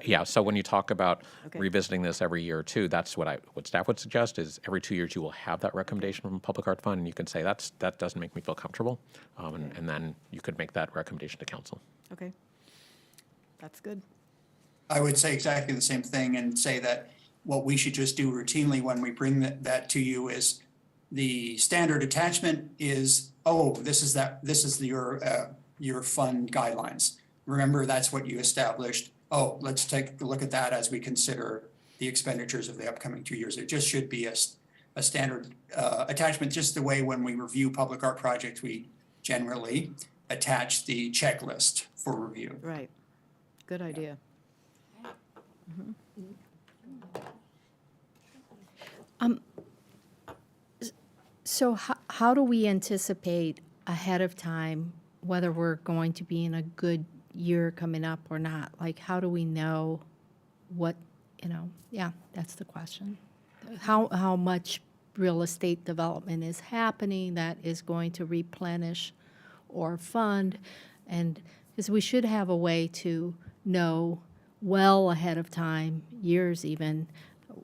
Yeah, so when you talk about Okay. revisiting this every year or two, that's what staff would suggest is every 2 years you will have that recommendation from Public Art Fund, and you can say that doesn't make me feel comfortable, and then you could make that recommendation to council. Okay. That's good. I would say exactly the same thing and say that what we should just do routinely when we bring that to you is the standard attachment is, this is your fund guidelines. Remember, that's what you established. Let's take a look at that as we consider the expenditures of the upcoming 2 years. It just should be a standard attachment, just the way when we review public art projects, we generally attach the checklist for review. Right. Good idea. So how do we anticipate ahead of time whether we're going to be in a good year coming up or not? Like, how do we know what, yeah, that's the question. How much real estate development is happening that is going to replenish or fund? And because we should have a way to know well ahead of time, years even,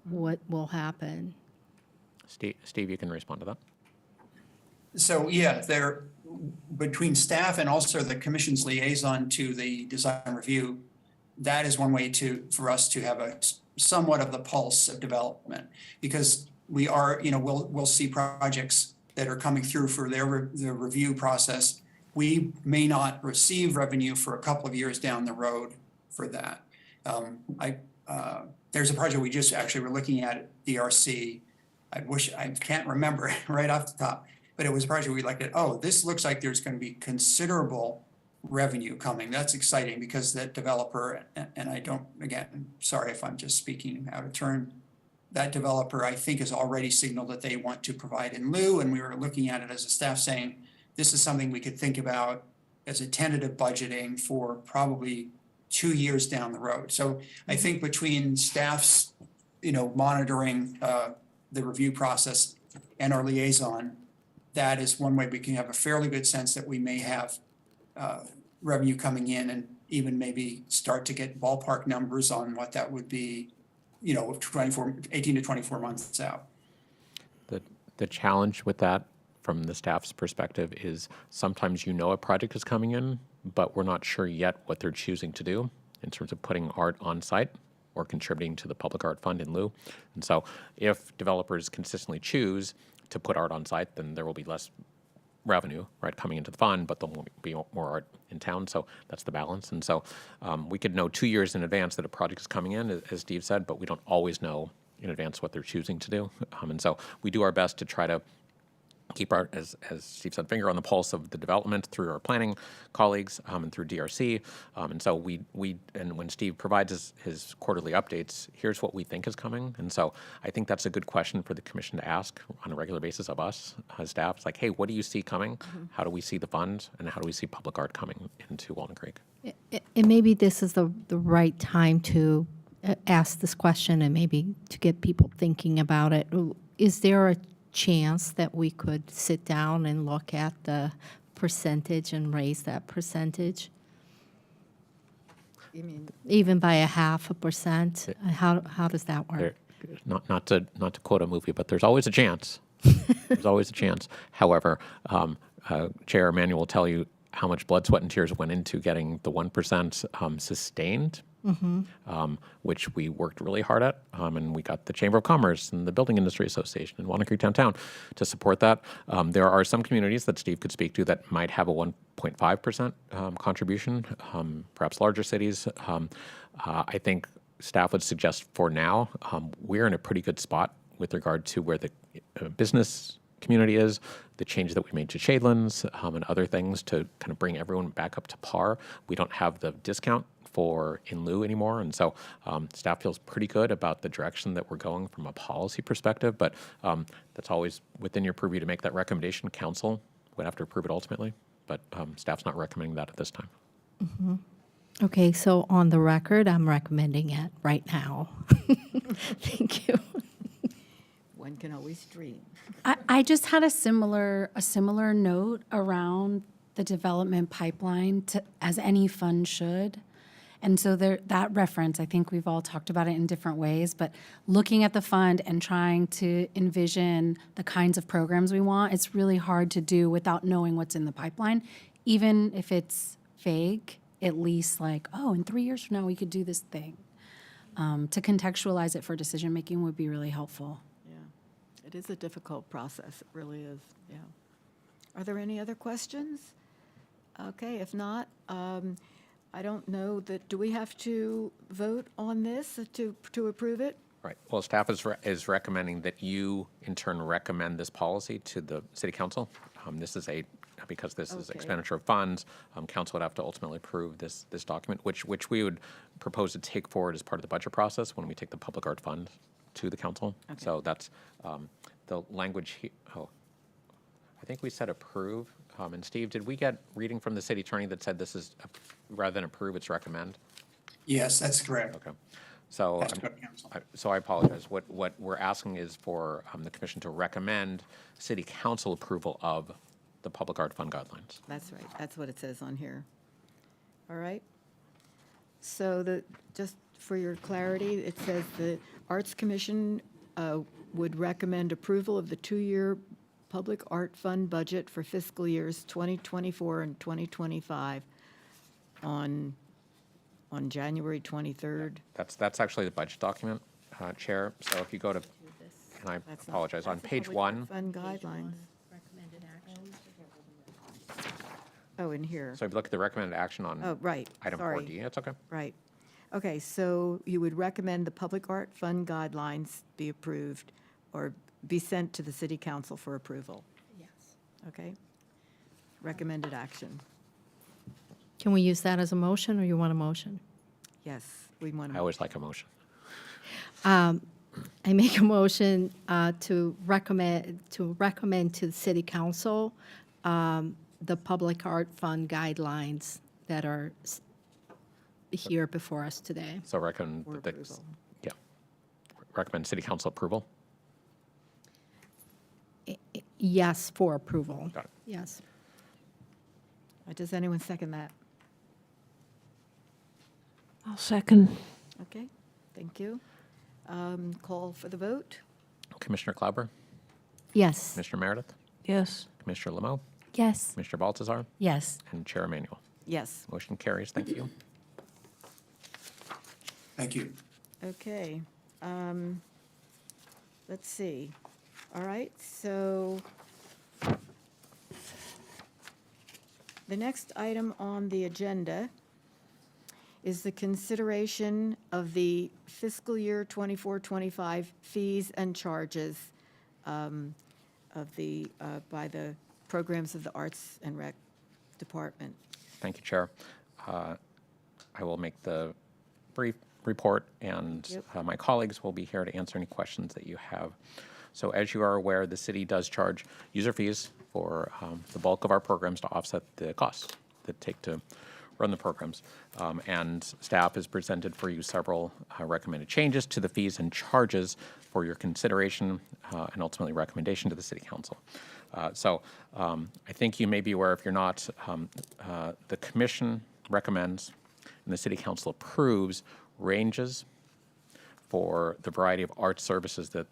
what will happen. Steve, you can respond to that. So, yeah, there, between staff and also the commission's liaison to the design review, that is one way for us to have a somewhat of the pulse of development. Because we are, we'll see projects that are coming through for their review process. We may not receive revenue for a couple of years down the road for that. There's a project we just actually were looking at DRC. I can't remember right off the top, but it was a project we looked at. This looks like there's going to be considerable revenue coming. That's exciting because that developer, and I don't, again, sorry if I'm just speaking out of turn, that developer, I think, has already signaled that they want to provide in lieu, and we were looking at it as a staff saying, this is something we could think about as a tentative budgeting for probably 2 years down the road. So I think between staff's, monitoring the review process and our liaison, that is one way we can have a fairly good sense that we may have revenue coming in and even maybe start to get ballpark numbers on what that would be, 18 to 24 months out. The challenge with that from the staff's perspective is sometimes a project is coming in, but we're not sure yet what they're choosing to do in terms of putting art on site or contributing to the Public Art Fund in lieu. And so if developers consistently choose to put art on site, then there will be less revenue, right, coming into the fund, but there will be more art in town. So that's the balance. And so we could know 2 years in advance that a project is coming in, as Steve said, but we don't always know in advance what they're choosing to do. And so we do our best to try to keep our, as Steve said, finger on the pulse of the development through our planning colleagues and through DRC. And so and when Steve provides his quarterly updates, here's what we think is coming. And so I think that's a good question for the commission to ask on a regular basis of us as staff. It's like, hey, what do you see coming? How do we see the fund? And how do we see public art coming into Walnut Creek? And maybe this is the right time to ask this question and maybe to get people thinking about it. Is there a chance that we could sit down and look at the percentage and raise that percentage, You mean, even by 0.5%? How does that work? Not to quote a movie, but there's always a chance. There's always a chance. However, Chair Emanuel will tell you how much blood, sweat, and tears went into getting the 1% sustained, which we worked really hard at, and we got the Chamber of Commerce and the Building Industry Association and Walnut Creek Downtown to support that. There are some communities that Steve could speak to that might have a 1.5% contribution, perhaps larger cities. I think staff would suggest for now, we're in a pretty good spot with regard to where the business community is, the change that we made to Shadelands and other things to kind of bring everyone back up to par. We don't have the discount for in lieu anymore, and so staff feels pretty good about the direction that we're going from a policy perspective, but that's always within your purview to make that recommendation. Council would have to approve it ultimately, but staff's not recommending that at this time. Okay, so on the record, I'm recommending it right now. Thank you. one can always dream. I just had a similar note around the development pipeline as any fund should. And so that reference, I think we've all talked about it in different ways, but looking at the fund and trying to envision the kinds of programs we want, it's really hard to do without knowing what's in the pipeline, even if it's vague, at least like, oh, in 3 years from now, we could do this thing. To contextualize it for decision-making would be really helpful. Yeah, it is a difficult process, it really is, yeah. Are there any other questions? Okay, if not, I don't know that, do we have to vote on this to approve it? Right. Well, staff is recommending that you, in turn, recommend this policy to the City Council. Because this is Okay. expenditure of funds, council would have to ultimately approve this document, which we would propose to take forward as part of the budget process when we take the public art fund to the council. Okay. So that's the language here. Oh, I think we said approve. And Steve, did we get reading from the city attorney that said this is, rather than approve, it's recommend? Yes, that's correct. Okay. So, That's correct, Council. so I apologize. What we're asking is for the commission to recommend city council approval of the public art fund guidelines. That's right, that's what it says on here. All right? So just for your clarity, it says the Arts Commission would recommend approval of the 2-year public art fund budget for fiscal years 2024 and 2025 on January 23rd. That's actually the budget document, Chair. So if you go to, and I That's not- apologize, on that's the page public 1, Fund guidelines. Oh, in here. so if you look at the recommended action on Oh, right, item sorry. 4D, that's okay. Right. Okay, so you would recommend the Public Art Fund guidelines be approved or be sent to the City Council for approval? Yes. Okay? Recommended action. Can we use that as a motion, or you want a motion? Yes, we want I to. always like a motion. I make a motion to recommend to the City Council the Public Art Fund guidelines that are here before us today. So recommend, For approval. yeah, recommend city council approval. Yes, for approval. Got it. Yes. Does anyone second that? I'll second. Okay, thank you. Call for the vote? Commissioner Klauber, Yes. Commissioner Meredith, Yes. Commissioner Lemo, Yes. Commissioner Baltazar, Yes. and Chair Emanuel. Yes. Motion carries. Thank you. Thank you. Okay. Let's see. All right, so the next item on the agenda is the consideration of the fiscal year 24-25 fees and charges by the programs of the Arts and Rec Department. Thank you, Chair. I will make the brief report, and Yep. my colleagues will be here to answer any questions that you have. So as you are aware, the city does charge user fees for the bulk of our programs to offset the costs that take to run the programs. And staff has presented for you several recommended changes to the fees and charges for your consideration and ultimately recommendation to the City Council. So I think you may be aware, if you're not, the Commission recommends and the City Council approves ranges for the variety of art services that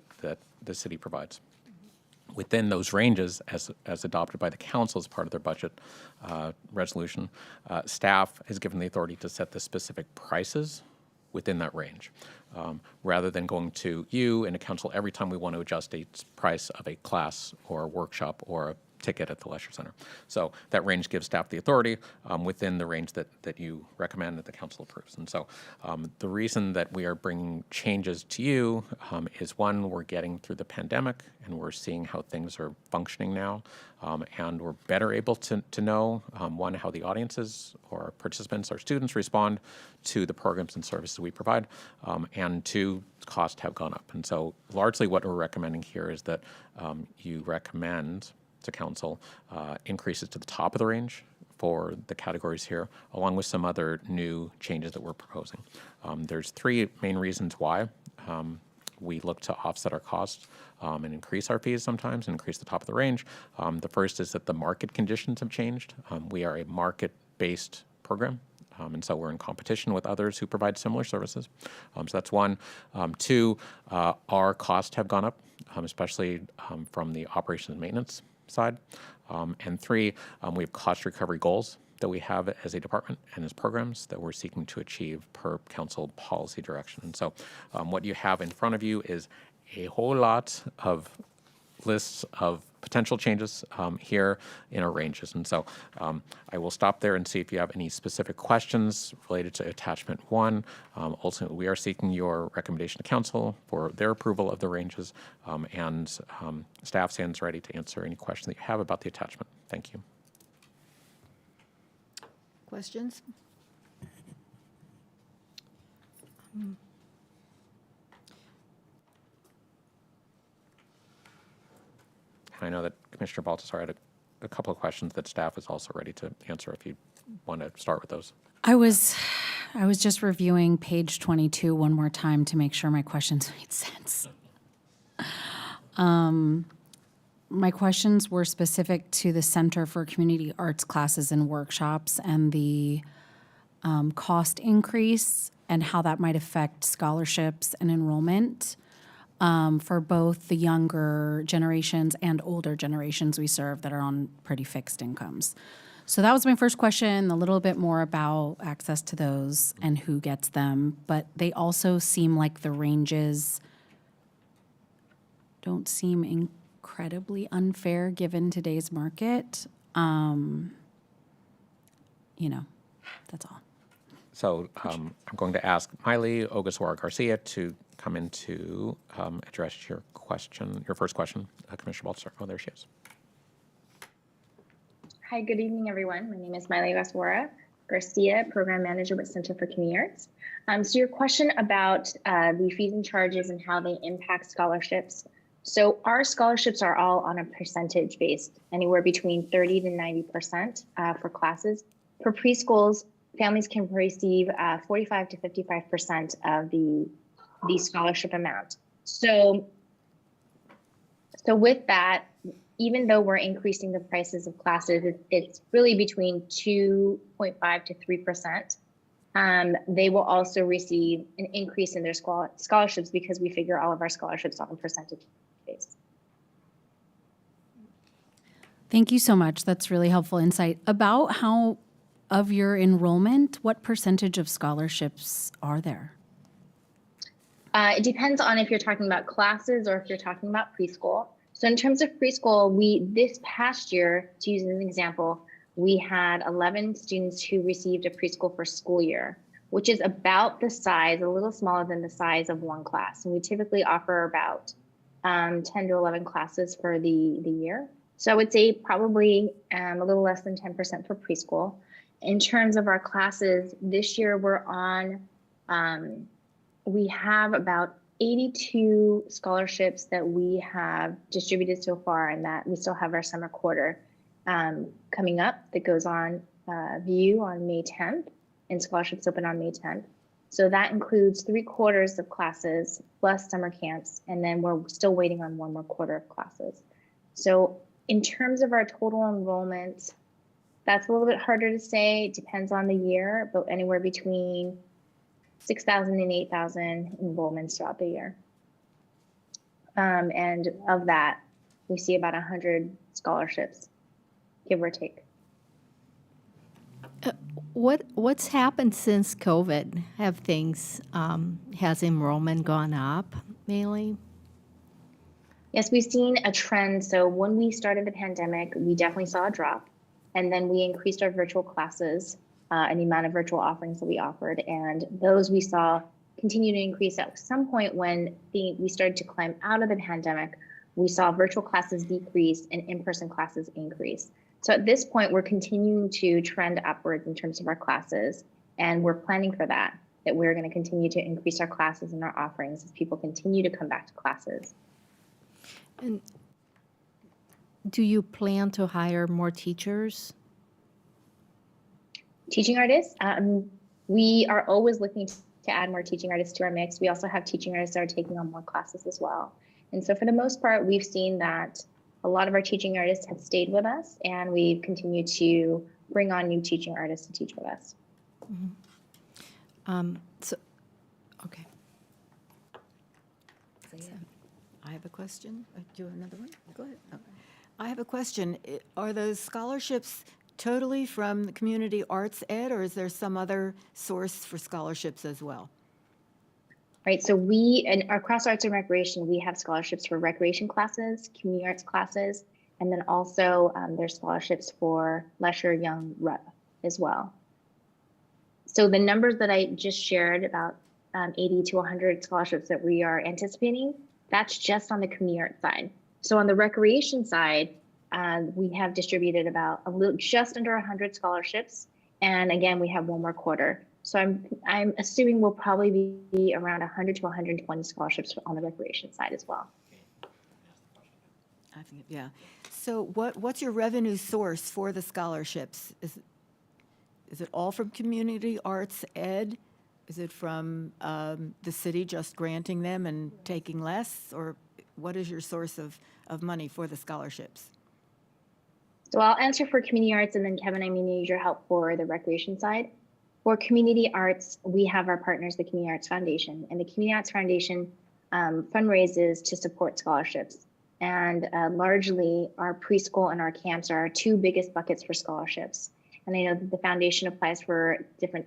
the city provides. Within those ranges, as adopted by the council as part of their budget resolution, staff is given the authority to set the specific prices within that range, rather than going to you and a council every time we want to adjust a price of a class or a workshop or a ticket at the Leisure Center. So that range gives staff the authority within the range that you recommend that the council approves. And so the reason that we are bringing changes to you is, one, we're getting through the pandemic and we're seeing how things are functioning now, and we're better able to know, one, how the audiences or participants or students respond to the programs and services we provide, and two, costs have gone up. And so largely what we're recommending here is that you recommend to council increases to the top of the range for the categories here, along with some other new changes that we're proposing. There's three main reasons why we look to offset our costs and increase our fees sometimes and increase the top of the range. The first is that the market conditions have changed. We are a market-based program. And so we're in competition with others who provide similar services. So that's one. Two, our costs have gone up, especially from the operations and maintenance side. And three, we have cost recovery goals that we have as a department and as programs that we're seeking to achieve per council policy direction. And so what you have in front of you is a whole lot of lists of potential changes here in our ranges. And so I will stop there and see if you have any specific questions related to attachment one. Ultimately, we are seeking your recommendation to council for their approval of the ranges, and staff stands ready to answer any question that you have about the attachment. Thank you. Questions? I know that Commissioner Baltasar had a couple of questions that staff is also ready to answer if you want to start with those. I was just reviewing page 22 one more time to make sure my questions made sense. My questions were specific to the Center for Community Arts classes and workshops and the cost increase and how that might affect scholarships and enrollment for both the younger generations and older generations we serve that are on pretty fixed incomes. So that was my first question, a little bit more about access to those and who gets them. But they also seem like the ranges don't seem incredibly unfair given today's market. That's all. So I'm going to ask Miley Ogasawara-Garcia to come in to address your question, your first question, Commissioner Baltasar. Oh, there she is. Hi, good evening, everyone. My name is Miley Ogasawara-Garcia, Program Manager with Center for Community Arts. So your question about the fees and charges and how they impact scholarships. So our scholarships are all on a percentage based, anywhere between 30 to 90% for classes. For preschools, families can receive 45 to 55% of the scholarship amount. So with that, even though we're increasing the prices of classes, it's really between 2.5 to 3%. They will also receive an increase in their scholarships because we figure all of our scholarships on a percentage base. Thank you so much. That's really helpful insight. About how of your enrollment, what percentage of scholarships are there? It depends on if you're talking about classes or if you're talking about preschool. So in terms of preschool, this past year, to use as an example, we had 11 students who received a preschool for school year, which is about the size, a little smaller than the size of one class. And we typically offer about 10 to 11 classes for the year. So I would say probably a little less than 10% for preschool. In terms of our classes, this year we have about 82 scholarships that we have distributed so far, and that we still have our summer quarter coming up that goes on view on May 10th, and scholarships open on May 10th. So that includes 3/4 of classes plus summer camps, and then we're still waiting on 1 more quarter of classes. So in terms of our total enrollment, that's a little bit harder to say. It depends on the year, but anywhere between 6,000 and 8,000 enrollments throughout the year. And of that, we see about 100 scholarships, give or take. What's happened since COVID? Have things, has enrollment gone up mainly? Yes, we've seen a trend. So when we started the pandemic, we definitely saw a drop. And then we increased our virtual classes and the amount of virtual offerings that we offered. And those we saw continue to increase. At some point when we started to climb out of the pandemic, we saw virtual classes decrease and in-person classes increase. So at this point, we're continuing to trend upwards in terms of our classes. And we're planning for that we're going to continue to increase our classes and our offerings as people continue to come back to classes. And do you plan to hire more teachers? Teaching artists, we are always looking to add more teaching artists to our mix. We also have teaching artists that are taking on more classes as well. And so for the most part, we've seen that a lot of our teaching artists have stayed with us, and we've continued to bring on new teaching artists to teach with us. Okay. I have a question. Do you have another one? Go ahead. Oh. I have a question. Are those scholarships totally from the community arts ed, or is there some other source for scholarships as well? Right, so and across arts and recreation, we have scholarships for recreation classes, community arts classes, and then also there's scholarships for Lesher Young Rep as well. So the numbers that I just shared, about 80 to 100 scholarships that we are anticipating, that's just on the community arts side. So on the recreation side, we have distributed about just under 100 scholarships. And again, we have 1 more quarter. So I'm assuming we'll probably be around 100 to 120 scholarships on the recreation side as well. I think, yeah. So what's your revenue source for the scholarships? Is it all from community arts ed? Is it from the city just granting them and taking less? Or what is your source of money for the scholarships? So I'll answer for community arts, and then Kevin, I may need your help for the recreation side. For community arts, we have our partners, the Community Arts Foundation, and the Community Arts Foundation fundraises to support scholarships. And largely, our preschool and our camps are our 2 biggest buckets for scholarships. And I know that the foundation applies for different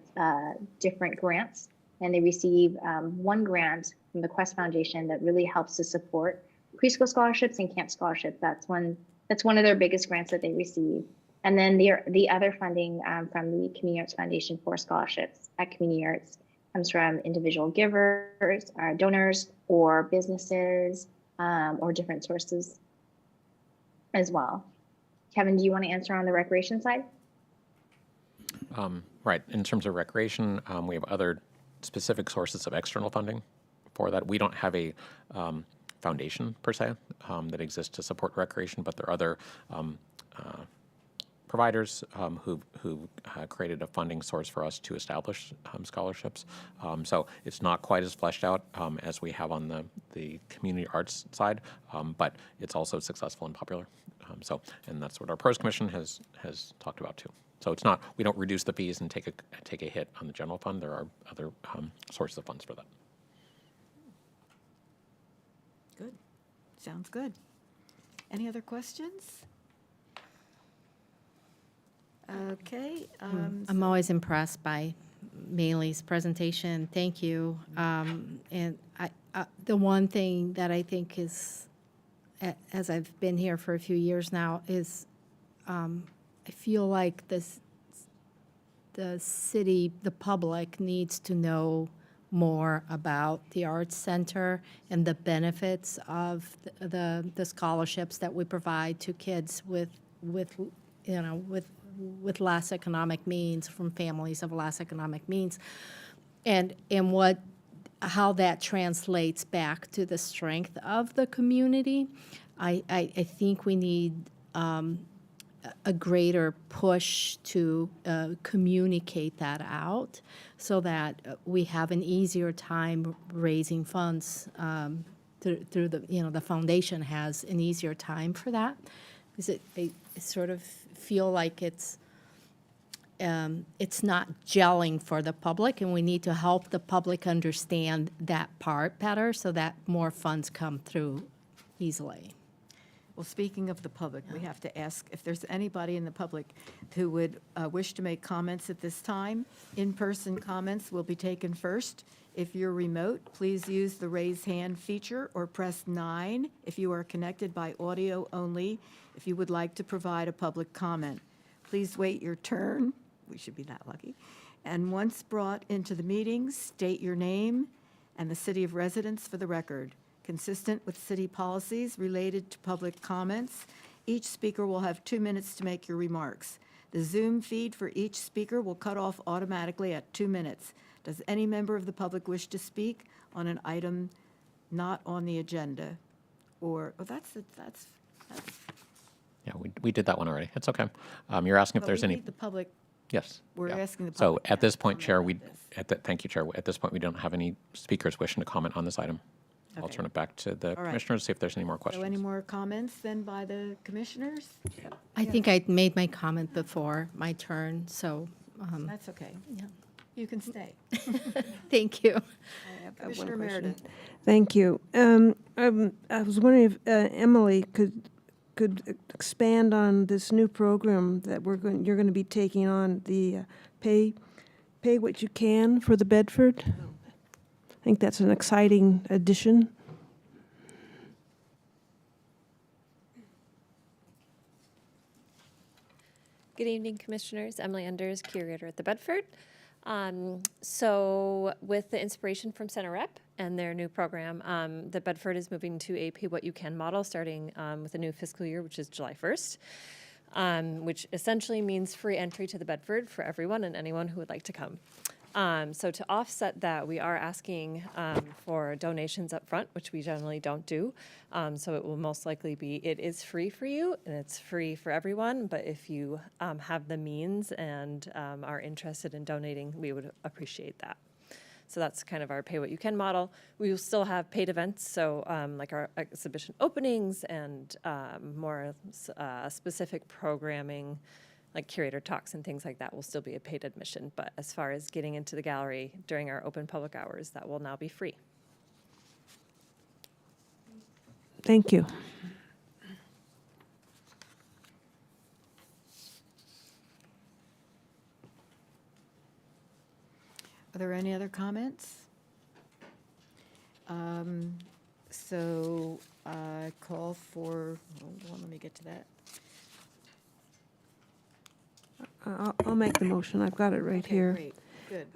grants, and they receive 1 grant from the Quest Foundation that really helps to support preschool scholarships and camp scholarships. That's one of their biggest grants that they receive. And then the other funding from the Community Arts Foundation for scholarships at Community Arts comes from individual givers, donors, or businesses, or different sources as well. Kevin, do you want to answer on the recreation side? Right. In terms of recreation, we have other specific sources of external funding for that. We don't have a foundation per se that exists to support recreation, but there are other providers who created a funding source for us to establish scholarships. So it's not quite as fleshed out as we have on the community arts side, but it's also successful and popular. And that's what our Pros Commission has talked about too. So it's not, we don't reduce the fees and take a hit on the general fund. There are other sources of funds for that. Good. Sounds good. Any other questions? Okay. I'm always impressed by Maylee's presentation. Thank you. And the one thing that I think is, as I've been here for a few years now, is I feel like the city, the public needs to know more about the Arts Center and the benefits of the scholarships that we provide to kids with less economic means, from families of less economic means, and how that translates back to the strength of the community. I think we need a greater push to communicate that out so that we have an easier time raising funds through the foundation has an easier time for that. Because I sort of feel like it's not gelling for the public, and we need to help the public understand that part better so that more funds come through easily. Well, speaking of the public, we have to ask if there's anybody in the public who would wish to make comments at this time. In-person comments will be taken first. If you're remote, please use the raise hand feature or press 9 if you are connected by audio only, if you would like to provide a public comment. Please wait your turn. We should be that lucky. And once brought into the meeting, state your name and the city of residence for the record. Consistent with city policies related to public comments, each speaker will have 2 minutes to make your remarks. The Zoom feed for each speaker will cut off automatically at 2 minutes. Does any member of the public wish to speak on an item not on the agenda? Or, that's Yeah, we did that one already. It's okay. You're asking if well, there's we any, need the public, yes. we're yeah. asking the So public. at this point, to Chair, comment on this. thank you, Chair. At this point, we don't have any speakers wishing to comment on this item. I'll Okay. turn it back to the All right. commissioners, see if there's any more So questions. any more comments then by the commissioners? I think I made my comment before my turn, so That's okay. yeah. You can stay. Thank you. I have one Commissioner question. Meredith. Thank you. I was wondering if Emily could expand on this new program that you're going to be taking on, the pay what you can for the Bedford. I think that's an exciting addition. Good evening, Commissioners. Emily Enders, Curator at the Bedford. So with the inspiration from Center Rep and their new program, the Bedford is moving to a pay what you can model starting with a new fiscal year, which is July 1st, which essentially means free entry to the Bedford for everyone and anyone who would like to come. So to offset that, we are asking for donations up front, which we generally don't do. So it will most likely be, it is free for you and it's free for everyone, but if you have the means and are interested in donating, we would appreciate that. So that's kind of our pay what you can model. We will still have paid events, so like our exhibition openings and more specific programming, like curator talks and things like that will still be a paid admission. But as far as getting into the gallery during our open public hours, that will now be free. Thank you. Are there any other comments? So I call for, hold on, let me get to that. I'll make the motion. I've got it right Okay, here. Great, good.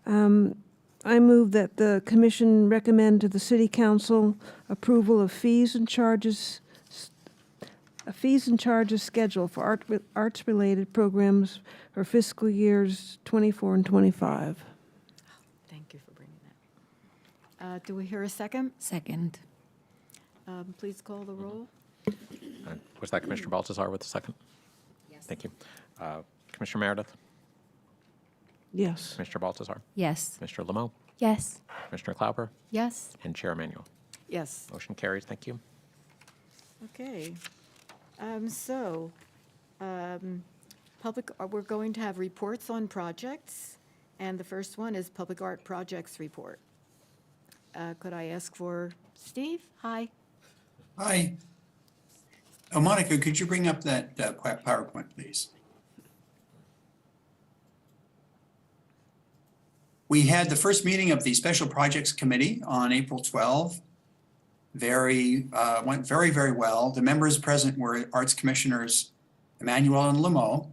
I move that the commission recommend to the city council approval of fees and charges, a fees and charges schedule for arts-related programs for fiscal years 24 and 25. Thank you for bringing that. Do we hear a second? Second. Please call the roll. Was that Commissioner Baltazar with the second? Yes. Thank you. Commissioner Meredith, Yes. Commissioner Baltazar, Yes. Commissioner Lemo, Yes. Commissioner Klauber, Yes. and Chair Emanuel. Yes. Motion carries. Thank you. Okay. We're going to have reports on projects, and the first one is Public Art Projects Report. Could I ask for Steve? Hi. Hi. Oh, Monica, could you bring up that PowerPoint, please? We had the first meeting of the Special Projects Committee on April 12. Went very, very well. The members present were Arts Commissioners Emmanuel and Lemo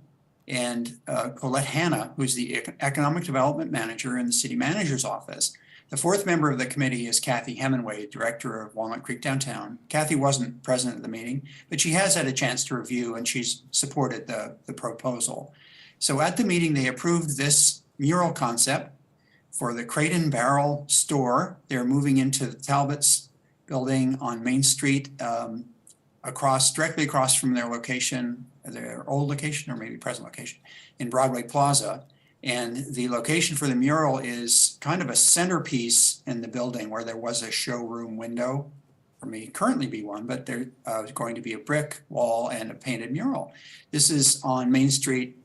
and Colette Hanna, who's the Economic Development Manager in the City Manager's Office. The fourth member of the committee is Kathy Hemingway, Director of Walnut Creek Downtown. Kathy wasn't present at the meeting, but she has had a chance to review and she's supported the proposal. So at the meeting, they approved this mural concept for the Crate and Barrel store. They're moving into the Talbot's building on Main Street, directly across from their location, their old location or maybe present location in Broadway Plaza. And the location for the mural is kind of a centerpiece in the building where there was a showroom window, or may currently be one, but there's going to be a brick wall and a painted mural. This is on Main Street,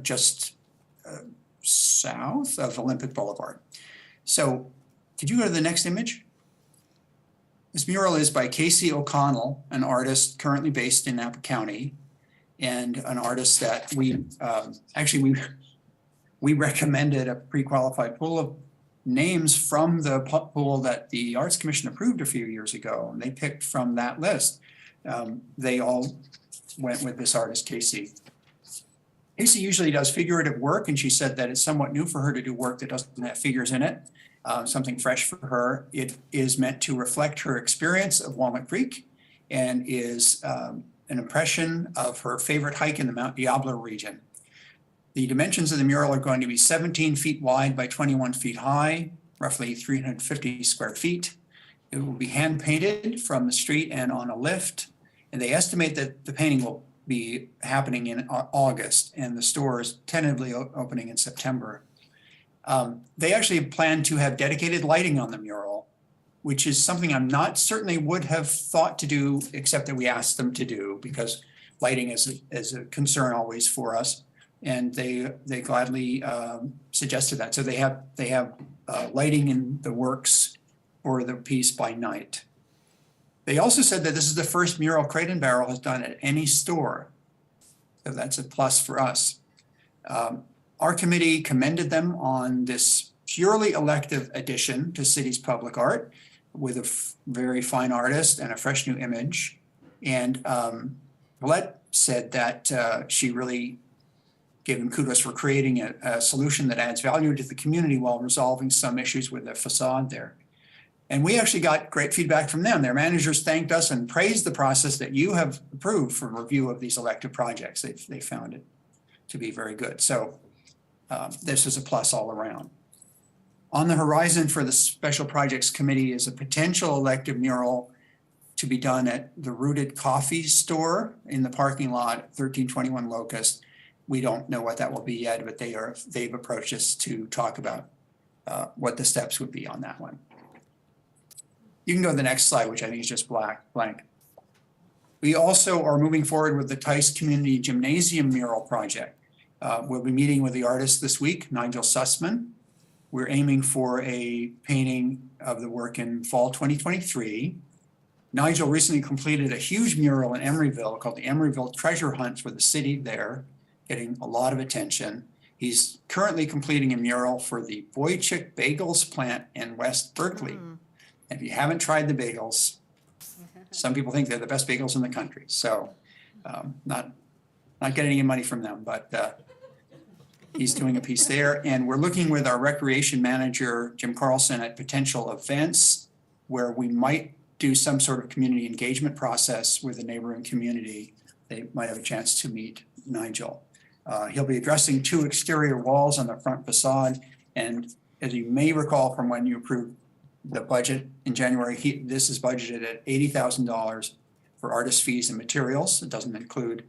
just south of Olympic Boulevard. So could you go to the next image? This mural is by Casey O'Connell, an artist currently based in Napa County, and an artist that we recommended a pre-qualified pool of names from the pool that the Arts Commission approved a few years ago, and they picked from that list. They all went with this artist, Casey. Casey usually does figurative work, and she said that it's somewhat new for her to do work that doesn't have figures in it, something fresh for her. It is meant to reflect her experience of Walnut Creek and is an impression of her favorite hike in the Mount Diablo region. The dimensions of the mural are going to be 17 feet wide by 21 feet high, roughly 350 square feet. It will be hand painted from the street and on a lift. And they estimate that the painting will be happening in August and the store is tentatively opening in September. They actually plan to have dedicated lighting on the mural, which is something I'm not certainly would have thought to do, except that we asked them to do because lighting is a concern always for us. And they gladly suggested that. So they have lighting in the works for the piece by night. They also said that this is the first mural Crate and Barrel has done at any store. So that's a plus for us. Our committee commended them on this purely elective addition to city's public art with a very fine artist and a fresh new image. And Colette said that she really gave them kudos for creating a solution that adds value to the community while resolving some issues with the facade there. And we actually got great feedback from them. Their managers thanked us and praised the process that you have approved for review of these elective projects. They found it to be very good. So this is a plus all around. On the horizon for the Special Projects Committee is a potential elective mural to be done at the Rooted Coffee Store in the parking lot, 1321 Locust. We don't know what that will be yet, but they've approached us to talk about what the steps would be on that one. You can go to the next slide, which I think is just blank. We also are moving forward with the Tice Community Gymnasium mural project. We'll be meeting with the artist this week, Nigel Sussman. We're aiming for a painting of the work in fall 2023. Nigel recently completed a huge mural in Emeryville called the Emeryville Treasure Hunt for the city there, getting a lot of attention. He's currently completing a mural for the Boychik Bagels plant in West Berkeley. And if you haven't tried the bagels, some people think they're the best bagels in the country. So not getting any money from them, but he's doing a piece there. And we're looking with our recreation manager, Jim Carlson, at potential events where we might do some sort of community engagement process with the neighboring community. They might have a chance to meet Nigel. He'll be addressing 2 exterior walls on the front facade. And as you may recall from when you approved the budget in January, this is budgeted at $80,000 for artist fees and materials. It doesn't include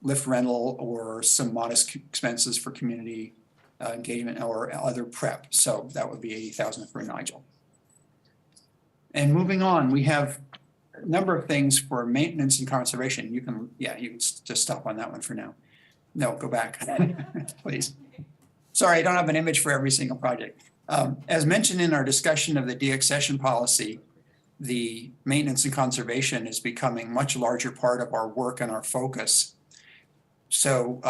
lift rental or some modest expenses for community engagement or other prep. So that would be $80,000 for Nigel. And moving on, we have a number of things for maintenance and conservation. You can just stop on that one for now. No, go back, please. Sorry, I don't have an image for every single project. As mentioned in our discussion of the deaccession policy, the maintenance and conservation is becoming a much larger part of our work and our focus. So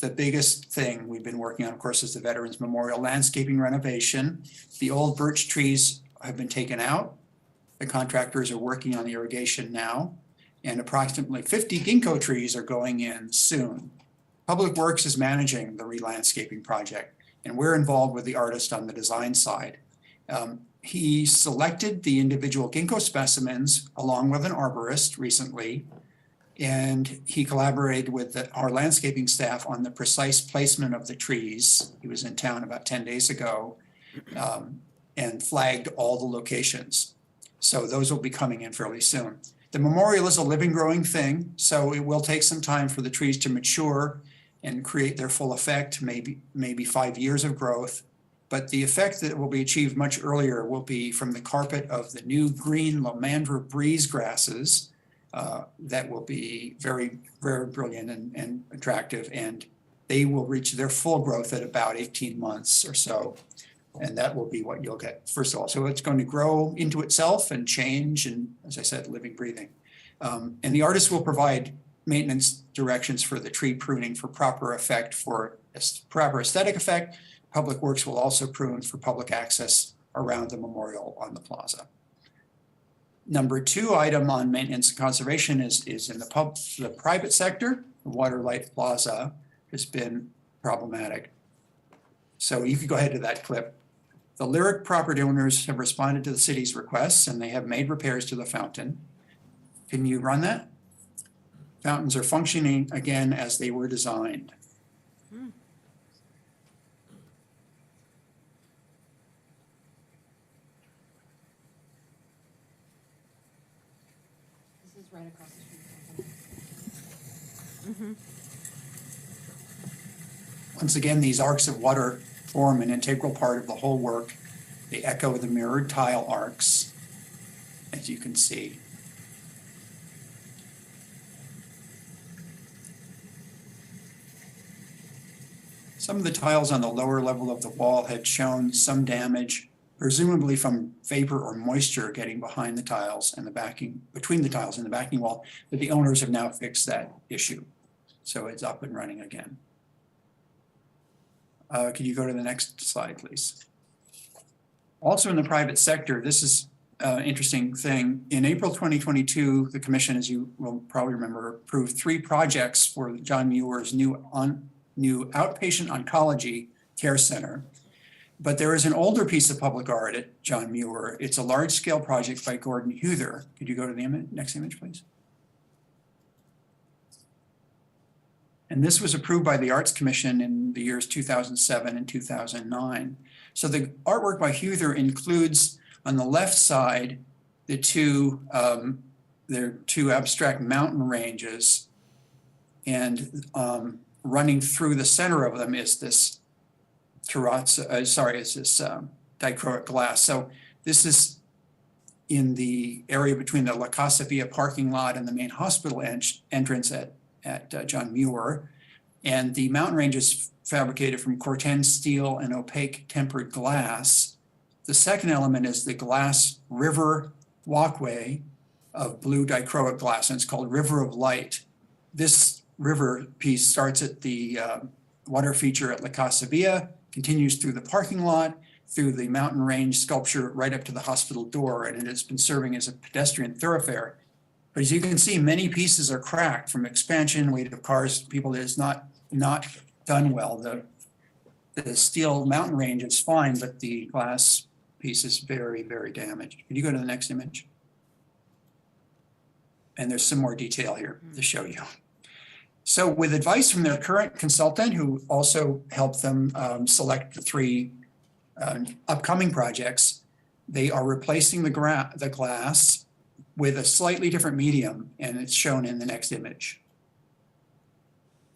the biggest thing we've been working on, of course, is the Veterans Memorial landscaping renovation. The old birch trees have been taken out. The contractors are working on the irrigation now, and approximately 50 ginkgo trees are going in soon. Public Works is managing the re-landscaping project. and we're involved with the artist on the design side. He selected the individual ginkgo specimens along with an arborist recently, and he collaborated with our landscaping staff on the precise placement of the trees. He was in town about 10 days ago and flagged all the locations. So those will be coming in fairly soon. The memorial is a living, growing thing, so it will take some time for the trees to mature and create their full effect, maybe 5 years of growth. But the effect that will be achieved much earlier will be from the carpet of the new green Lomandra breeze grasses that will be very, very brilliant and attractive. And they will reach their full growth at about 18 months or so. And that will be what you'll get, first of all. So it's going to grow into itself and change, and as I said, living, breathing. And the artist will provide maintenance directions for the tree pruning for proper effect, for proper aesthetic effect. Public Works will also prune for public access around the memorial on the plaza. Number 2 item on maintenance and conservation is in the private sector. The Waterlight Plaza has been problematic. So you could go ahead to that clip. The Lyric property owners have responded to the city's requests, and they have made repairs to the fountain. Can you run that? Fountains are functioning again as they were designed. This is right across the street. Once again, these arcs of water form an integral part of the whole work. They echo the mirrored tile arcs, as you can see. Some of the tiles on the lower level of the wall had shown some damage, presumably from vapor or moisture getting behind the tiles and the backing, between the tiles and the backing wall, but the owners have now fixed that issue. So it's up and running again. Can you go to the next slide, please? Also in the private sector, this is an interesting thing. In April 2022, the commission, as you will probably remember, approved 3 projects for John Muir's new outpatient oncology care center. But there is an older piece of public art at John Muir. It's a large-scale project by Gordon Huther. Could you go to the next image, please? And this was approved by the Arts Commission in the years 2007 and 2009. So the artwork by Huther includes, on the left side, the two abstract mountain ranges, and running through the center of them is this dichroic glass. So this is in the area between the La Casa Via parking lot and the main hospital entrance at John Muir. And the mountain range is fabricated from Corten steel and opaque tempered glass. The second element is the glass river walkway of blue dichroic glass, and it's called River of Light. This river piece starts at the water feature at La Casa Via, continues through the parking lot, through the mountain range sculpture right up to the hospital door, and it has been serving as a pedestrian thoroughfare. But as you can see, many pieces are cracked from expansion, weight of cars, people. It is not done well. The steel mountain range is fine, but the glass piece is very, very damaged. Can you go to the next image? And there's some more detail here to show you. So with advice from their current consultant, who also helped them select the 3 upcoming projects, they are replacing the glass with a slightly different medium, and it's shown in the next image.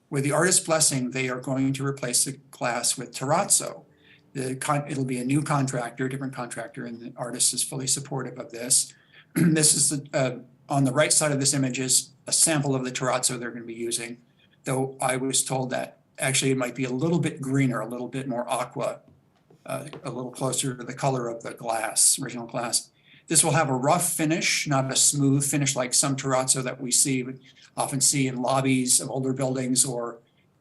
With the artist's blessing, they are going to replace the glass with terrazzo. It'll be a new contractor, different contractor, and the artist is fully supportive of this. This is on the right side of this image is a sample of the terrazzo they're going to be using, though I was told that actually it might be a little bit greener, a little bit more aqua, a little closer to the color of the glass, original glass. This will have a rough finish, not a smooth finish like some terrazzo that we often see in lobbies of older buildings or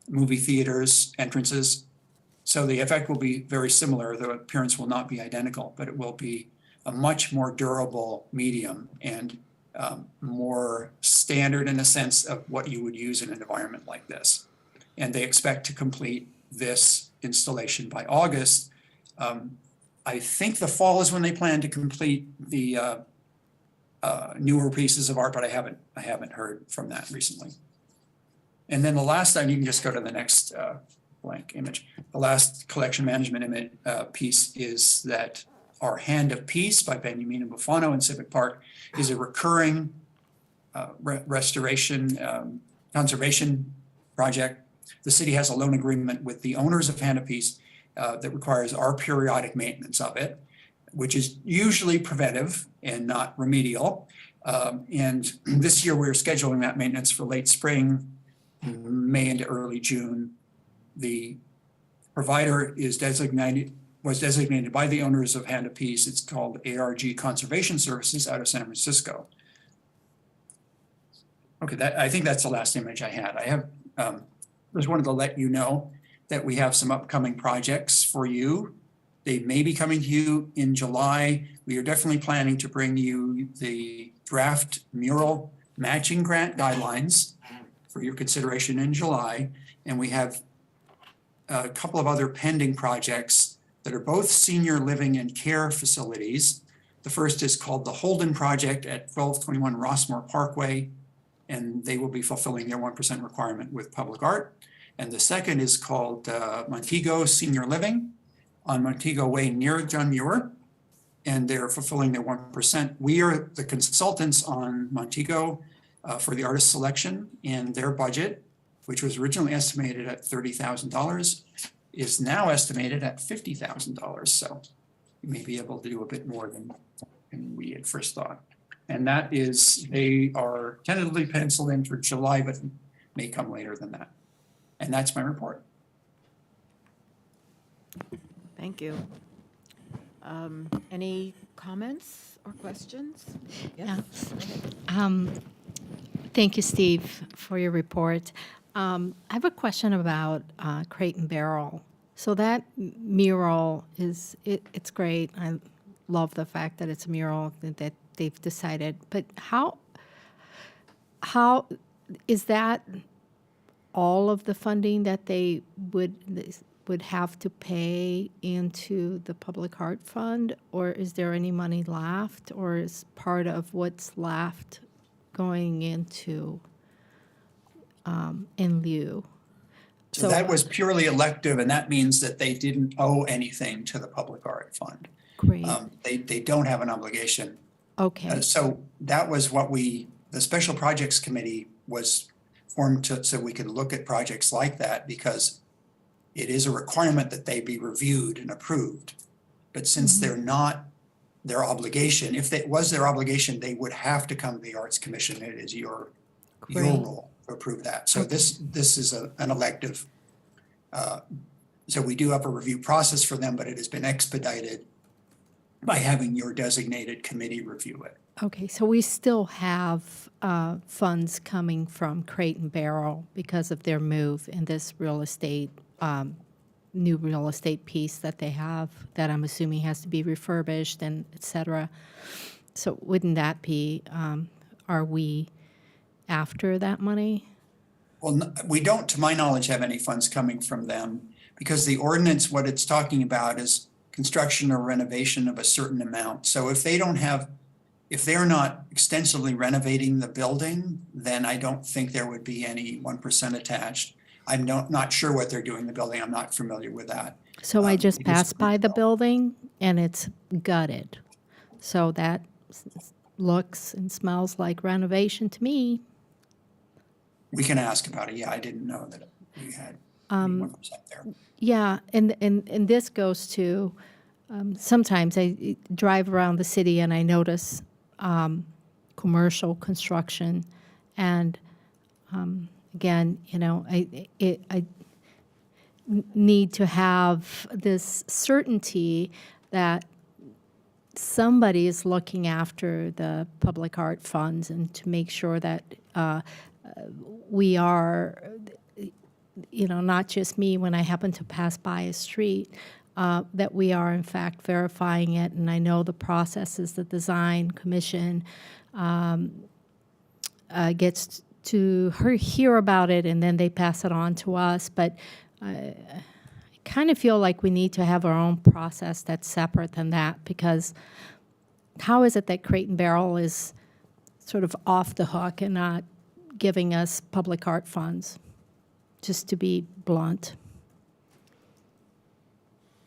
movie theaters entrances. So the effect will be very similar. The appearance will not be identical, but it will be a much more durable medium and more standard in a sense of what you would use in an environment like this. And they expect to complete this installation by August. I think the fall is when they plan to complete the newer pieces of art, but I haven't heard from that recently. And then the last time, you can just go to the next blank image. The last collection management piece is that our Hand of Peace by Benjamina Bufano in Civic Park is a recurring restoration, conservation project. The city has a loan agreement with the owners of Hand of Peace that requires our periodic maintenance of it, which is usually preventive and not remedial. And this year we're scheduling that maintenance for late spring, May into early June. The provider was designated by the owners of Hand of Peace. It's called ARG Conservation Services out of San Francisco. Okay, I think that's the last image I had. I have just wanted to let you know that we have some upcoming projects for you. They may be coming to you in July. We are definitely planning to bring you the draft mural matching grant guidelines for your consideration in July. And we have a couple of other pending projects that are both senior living and care facilities. The first is called the Holden Project at 1221 Rossmore Parkway, and they will be fulfilling their 1% requirement with public art. And the second is called Montego Senior Living on Montego Way near John Muir, and they're fulfilling their 1%. We are the consultants on Montego for the artist selection, and their budget, which was originally estimated at $30,000, is now estimated at $50,000. So you may be able to do a bit more than we had first thought. And that is, they are tentatively penciled in for July, but may come later than that. And that's my report. Thank you. Any comments or questions? Yes. Thank you, Steve, for your report. I have a question about Crate and Barrel. So that mural it's great. I love the fact that it's a mural that they've decided. But how is that all of the funding that they would have to pay into the public art fund, or is there any money left, or is part of what's left going into in lieu? So that was purely elective, and that means that they didn't owe anything to the public art fund. Great. They don't have an obligation. Okay. So that was what the Special Projects Committee was formed so we could look at projects like that, because it is a requirement that they be reviewed and approved. But since they're not their obligation, if it was their obligation, they would have to come to the Arts Commission. It is your role to approve that. So this is an elective. So we do have a review process for them, but it has been expedited by having your designated committee review it. Okay, so we still have funds coming from Crate and Barrel because of their move in this real estate, new real estate piece that they have that I'm assuming has to be refurbished and et cetera. So wouldn't that be, are we after that money? Well, we don't, to my knowledge, have any funds coming from them, because the ordinance, what it's talking about is construction or renovation of a certain amount. So if they're not extensively renovating the building, then I don't think there would be any 1% attached. I'm not sure what they're doing in the building. I'm not familiar with that. So I just passed by the building and it's gutted. So that looks and smells like renovation to me. We can ask about it. Yeah, I didn't know that we had 1% there. Yeah, and this goes to, sometimes I drive around the city and I notice commercial construction, and again, you know, I need to have this certainty that somebody is looking after the public art funds, and to make sure that we are, you know, not just me when I happen to pass by a street, that we are in fact verifying it. And I know the process is the design commission gets to hear about it and then they pass it on to us. But I kind of feel like we need to have our own process that's separate than that, because how is it that Crate and Barrel is sort of off the hook and not giving us public art funds, just to be blunt?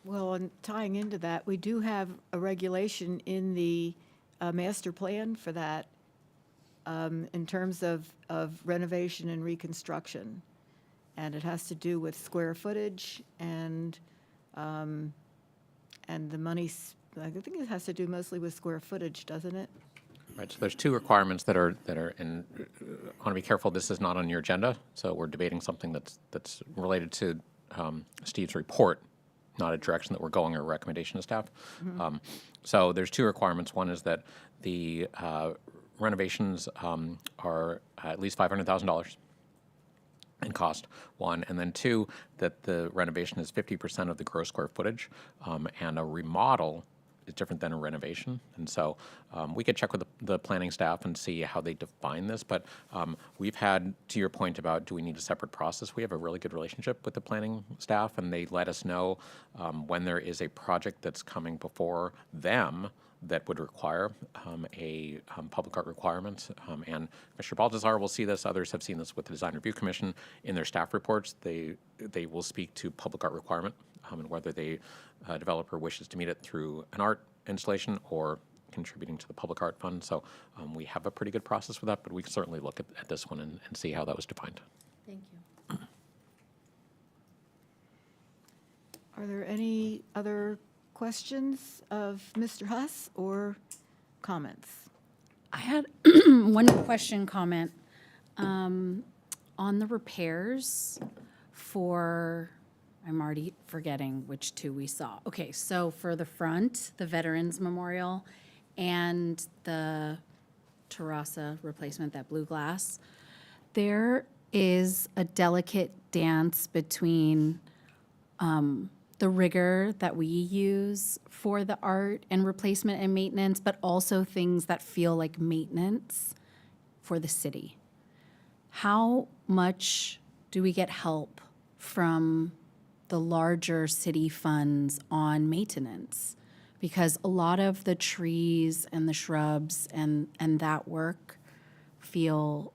Well, and tying into that, we do have a regulation in the master plan for that in terms of renovation and reconstruction. And it has to do with square footage and the money, I think it has to do mostly with square footage, doesn't it? Right, so there's two requirements that are in, I want to be careful, this is not on your agenda, so we're debating something that's related to Steve's report, not a direction that we're going or a recommendation to staff. So there's two requirements. One is that the renovations are at least $500,000 in cost, one, and then two, that the renovation is 50% of the gross square footage, and a remodel is different than a renovation. And so we could check with the planning staff and see how they define this, but we've had, to your point about do we need a separate process, we have a really good relationship with the planning staff, and they let us know when there is a project that's coming before them that would require a public art requirement. And Mr. Baltazar will see this, others have seen this with the Design Review Commission. In their staff reports, they will speak to public art requirement and whether the developer wishes to meet it through an art installation or contributing to the public art fund. So we have a pretty good process for that, but we can certainly look at this one and see how that was defined. Thank you. Are there any other questions of Mr. Huss or comments? I had one question comment on the repairs for, I'm already forgetting which two we saw. Okay, so for the front, the Veterans Memorial and the terraza replacement, that blue glass, there is a delicate dance between the rigor that we use for the art and replacement and maintenance, but also things that feel like maintenance for the city. How much do we get help from the larger city funds on maintenance? Because a lot of the trees and the shrubs and that work feel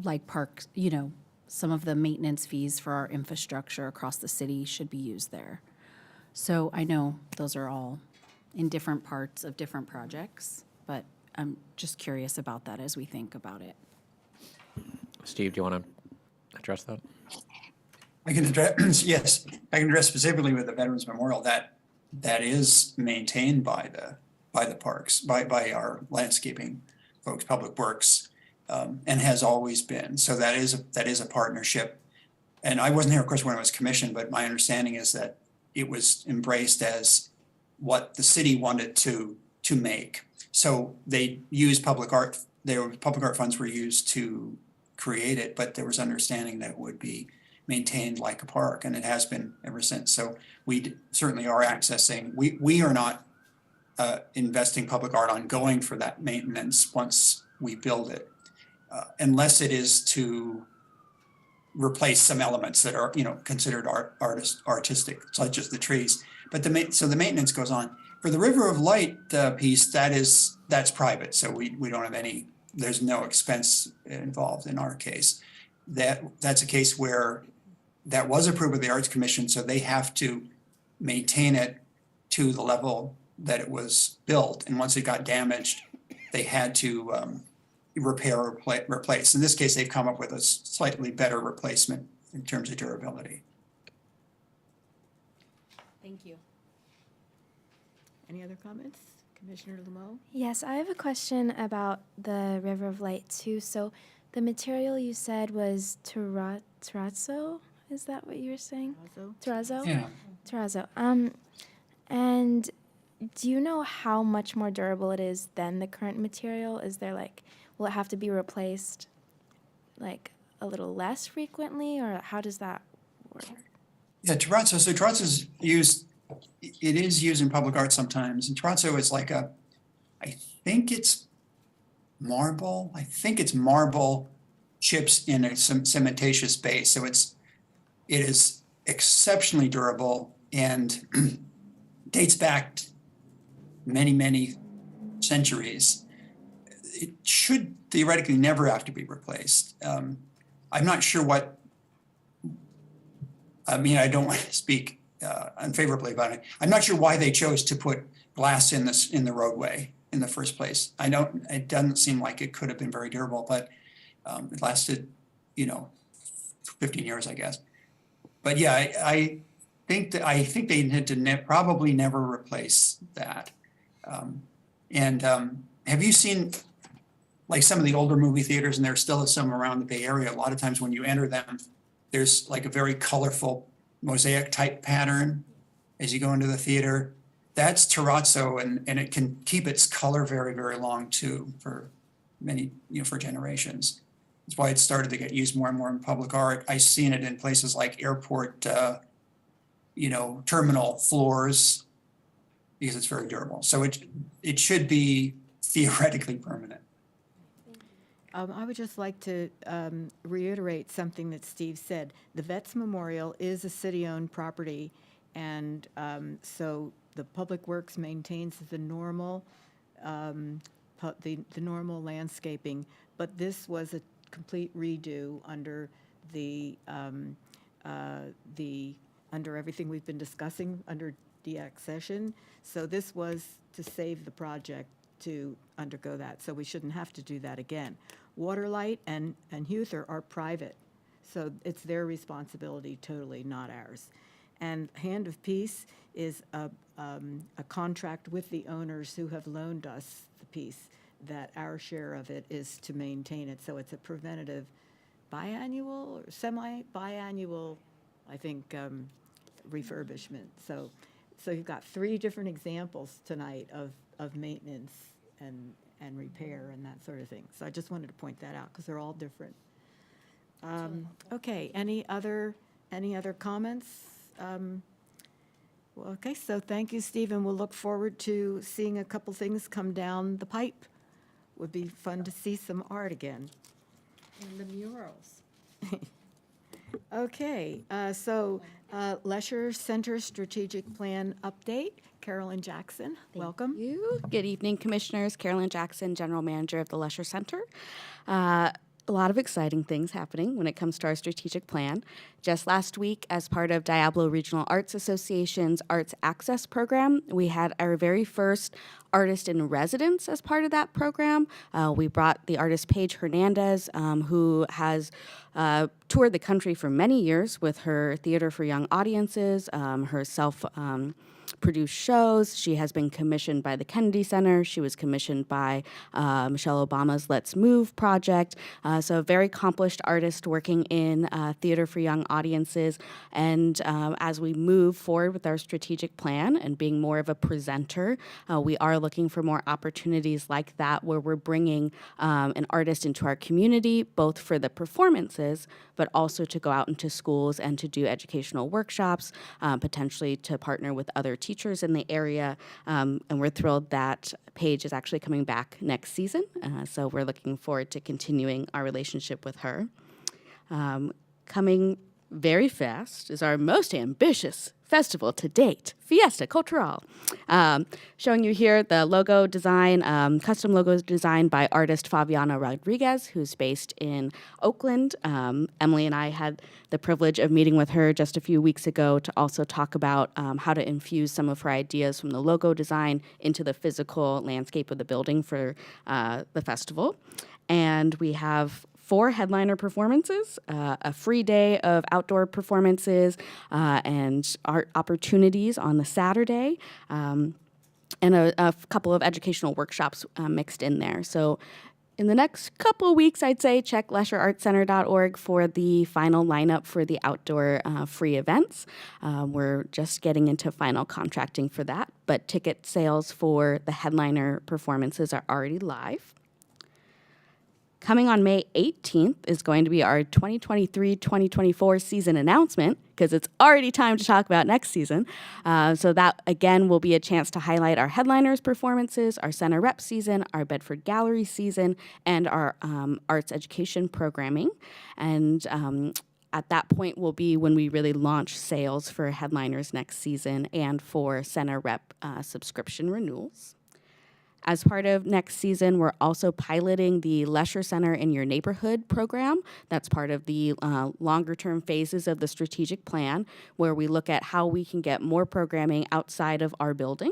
like parks, you know, some of the maintenance fees for our infrastructure across the city should be used there. So I know those are all in different parts of different projects, but I'm just curious about that as we think about it. Steve, do you want to address that? I can address, yes, I can address specifically with the Veterans Memorial that is maintained by the parks, by our landscaping folks, Public Works, and has always been. So that is a partnership. And I wasn't here, of course, when it was commissioned, but my understanding is that it was embraced as what the city wanted to make. So they used public art funds were used to create it, but there was understanding that it would be maintained like a park, and it has been ever since. So we certainly are accessing, we are not investing public art ongoing for that maintenance once we build it, unless it is to replace some elements that are, considered artistic, such as the trees. But so the maintenance goes on. For the River of Light piece, that's private. So we don't have any, there's no expense involved in our case. That's a case where that was approved with the Arts Commission, so they have to maintain it to the level that it was built. And once it got damaged, they had to repair or replace. In this case, they've come up with a slightly better replacement in terms of durability. Thank you. Any other comments? Commissioner Lumeau? Yes, I have a question about the River of Light too. So the material you said was terrazzo? Is that what you were saying? Terrazzo? Yeah. Terrazzo. And do you know how much more durable it is than the current material? Is there will it have to be replaced a little less frequently, or how does that work? Yeah, terrazzo. So terrazzo is used. It is used in public art sometimes. And terrazzo is like I think it's marble. Chips in a cementatious base. So it is exceptionally durable and dates back many, many centuries. It should theoretically never have to be replaced. I'm not sure what, I mean, I don't want to speak unfavorably about it. I'm not sure why they chose to put glass in the roadway in the first place. It doesn't seem like it could have been very durable, but it lasted, 15 years, I guess. But yeah, I think they need to probably never replace that. Have you seen like some of the older movie theaters, and there still is some around the Bay Area? A lot of times when you enter them, there's like a very colorful mosaic type pattern as you go into the theater. That's terrazzo, and it can keep its color very, very long too, for many, for generations. That's why it started to get used more and more in public art. I've seen it in places like airport, terminal floors, because it's very durable. So it should be theoretically permanent. I would just like to reiterate something that Steve said. The Vets Memorial is a city-owned property, and so the Public Works maintains the normal, the normal landscaping. But this was a complete redo under under everything we've been discussing under deaccession. So this was to save the project to undergo that. So we shouldn't have to do that again. Waterlight and Huther are private, so it's their responsibility totally, not ours. And Hand of Peace is a contract with the owners who have loaned us the piece, that our share of it is to maintain it. So it's a preventative biannual or semi-biannual, I think, refurbishment. So you've got 3 different examples tonight of maintenance and repair and that sort of thing. So I just wanted to point that out because they're all different. Okay, any other comments? Well, okay, so thank you, Stephen. We'll look forward to seeing a couple things come down the pipe. Would be fun to see some art again. And the murals. Okay, so Lesher Center Strategic Plan Update. Carolyn Jackson, welcome. You. Good evening, Commissioners. Carolyn Jackson, General Manager of the Lesher Center. A lot of exciting things happening when it comes to our strategic plan. Just last week, as part of Diablo Regional Arts Association's Arts Access Program, we had our very first artist in residence as part of that program. We brought the artist Paige Hernandez, who has toured the country for many years with her Theater for Young Audiences, her produced shows. She has been commissioned by the Kennedy Center. She was commissioned by Michelle Obama's Let's Move project. So a very accomplished artist working in theater for young audiences. And as we move forward with our strategic plan and being more of a presenter, we are looking for more opportunities like that where we're bringing an artist into our community, both for the performances, but also to go out into schools and to do educational workshops, potentially to partner with other teachers in the area. And we're thrilled that Paige is actually coming back next season. So we're looking forward to continuing our relationship with her. Coming very fast is our most ambitious festival to date, Fiesta Cultural. Showing you here the logo design, custom logos designed by artist Fabiana Rodriguez, who's based in Oakland. Emily and I had the privilege of meeting with her just a few weeks ago to also talk about how to infuse some of her ideas from the logo design into the physical landscape of the building for the festival. And we have 4 headliner performances, a free day of outdoor performances and art opportunities on the Saturday, and a couple of educational workshops mixed in there. So in the next couple of weeks, I'd say check lesherartcenter.org for the final lineup for the outdoor free events. We're just getting into final contracting for that, but ticket sales for the headliner performances are already live. Coming on May 18th is going to be our 2023-2024 season announcement, because it's already time to talk about next season. So that, again, will be a chance to highlight our headliners' performances, our center rep season, our Bedford Gallery season, and our arts education programming. And At that point will be when we really launch sales for headliners next season and for center rep subscription renewals. As part of next season, we're also piloting the Leisure Center in Your Neighborhood program. That's part of the longer-term phases of the strategic plan, where we look at how we can get more programming outside of our building,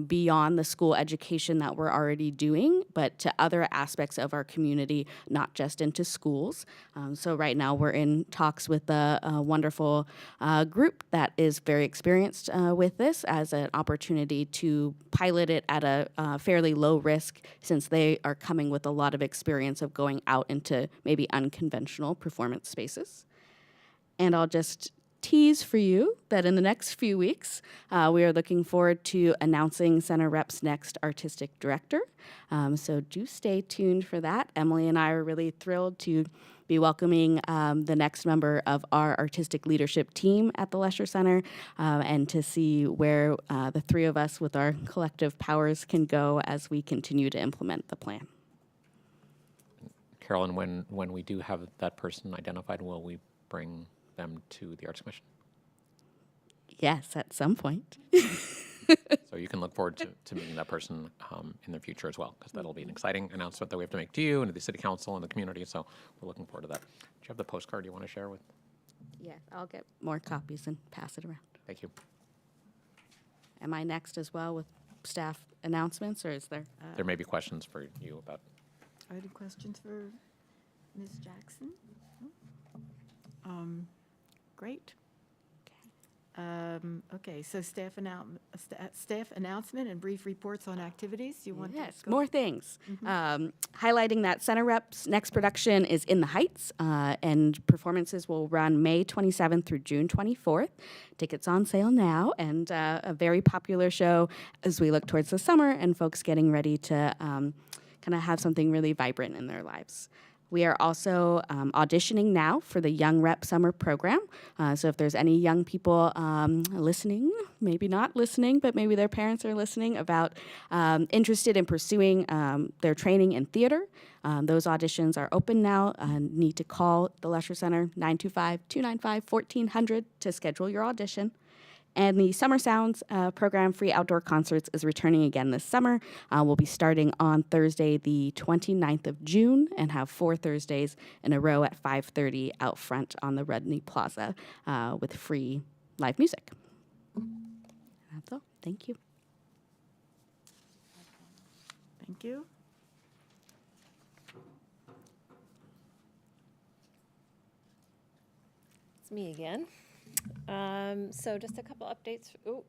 beyond the school education that we're already doing, but to other aspects of our community, not just into schools. So right now, we're in talks with a wonderful group that is very experienced with this as an opportunity to pilot it at a fairly low risk, since they are coming with a lot of experience of going out into maybe unconventional performance spaces. And I'll just tease for you that in the next few weeks, we are looking forward to announcing Center Rep's next artistic director. So do stay tuned for that. Emily and I are really thrilled to be welcoming the next member of our artistic leadership team at the Leisure Center, and to see where the three of us with our collective powers can go as we continue to implement the plan. Carolyn, when we do have that person identified, will we bring them to the Arts Commission? Yes, at some point. So you can look forward to meeting that person in the future as well, because that'll be an exciting announcement that we have to make to you and to the City Council and the community. So we're looking forward to that. Do you have the postcard you want to share with? Yes, I'll get more copies and pass it around. Thank you. Am I next as well with staff announcements, or is there? There may be questions for you about. Are there questions for Ms. Jackson? Great. Okay, so staff announcement and brief reports on activities. You want Yes, to go? more things. Highlighting that Center Rep's next production is In the Heights, and performances will run May 27th through June 24th. Tickets on sale now, and a very popular show as we look towards the summer and folks getting ready to kind of have something really vibrant in their lives. We are also auditioning now for the Young Rep Summer Program. So if there's any young people listening, maybe not listening, but maybe their parents are listening, about interested in pursuing their training in theater, those auditions are open now. Need to call the Leisure Center, 925-295-1400 to schedule your audition. And the Summer Sounds program, free outdoor concerts, is returning again this summer. We'll be starting on Thursday, the 29th of June, and have 4 Thursdays in a row at 5:30 out front on the Rudney Plaza with free live music. That's all. Thank you. Thank you. It's me again. So just a couple updates. Oh,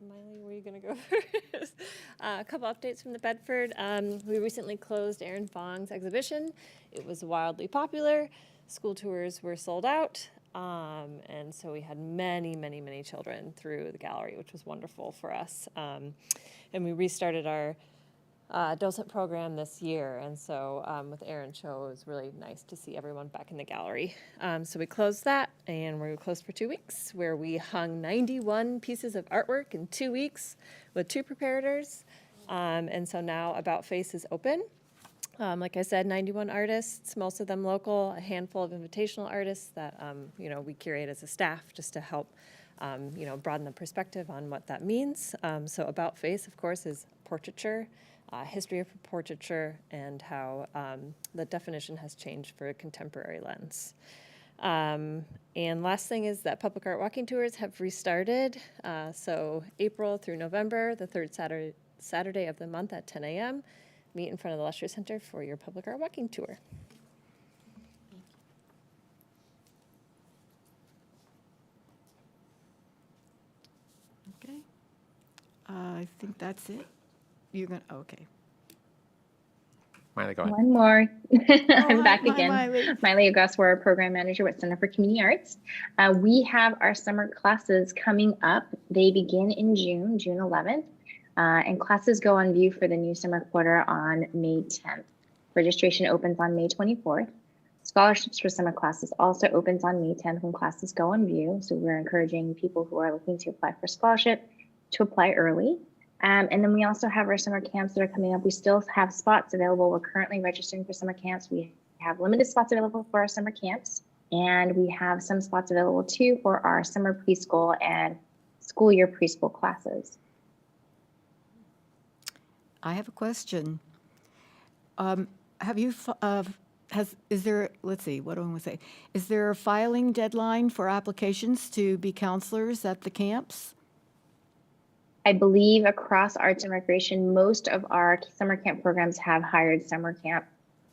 Miley, were you going to go first? A couple updates from the Bedford. We recently closed Aaron Fong's exhibition. It was wildly popular. School tours were sold out. And so we had many, many, many children through the gallery, which was wonderful for us. And we restarted our docent program this year. And so with Aaron's show, it was really nice to see everyone back in the gallery. So we closed that, and we were closed for 2 weeks, where we hung 91 pieces of artwork in 2 weeks with 2 preparators. And so now About Face is open. Like I said, 91 artists, most of them local, a handful of invitational artists that, we curate as a staff just to help, broaden the perspective on what that means. So About Face, of course, is portraiture, history of portraiture, and how the definition has changed for a contemporary lens. And last thing is that public art walking tours have restarted. So April through November, the third Saturday of the month at 10 a.m., meet in front of the Leisure Center for your public art walking tour. Okay. I think that's it. You're going to, okay. Miley, go ahead. One more. I'm hi, back hi, again. Miley. Miley Ogoswara, Program Manager with Center for Community Arts. We have our summer classes coming up. They begin in June 11th, and classes go on view for the new summer quarter on May 10th. Registration opens on May 24th. Scholarships for summer classes also opens on May 10th when classes go on view. So we're encouraging people who are looking to apply for scholarship to apply early. And then we also have our summer camps that are coming up. We still have spots available. We're currently registering for summer camps. We have limited spots available for our summer camps. And we have some spots available too for our summer preschool and school year preschool classes. I have a question. Have you, is there, let's see, what do I want to say? Is there a filing deadline for applications to be counselors at the camps? I believe across arts and recreation, most of our summer camp programs have hired summer camp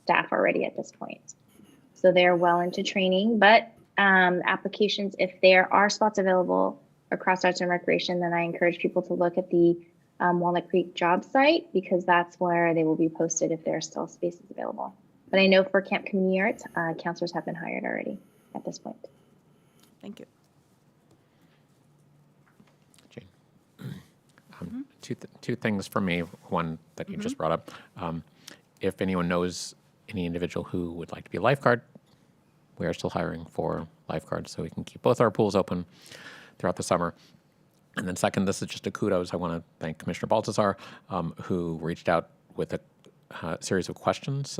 staff already at this point. So they're well into training, but applications, if there are spots available across arts and recreation, then I encourage people to look at the Walnut Creek job site, because that's where they will be posted if there are still spaces available. But I know for Camp Community Arts, counselors have been hired already at this point. Thank you. Jane. Two things for me. One that you just brought up. If anyone knows any individual who would like to be a lifeguard, we are still hiring for lifeguards, so we can keep both our pools open throughout the summer. And then second, this is just a kudos. I want to thank Commissioner Baltazar, who reached out with a series of questions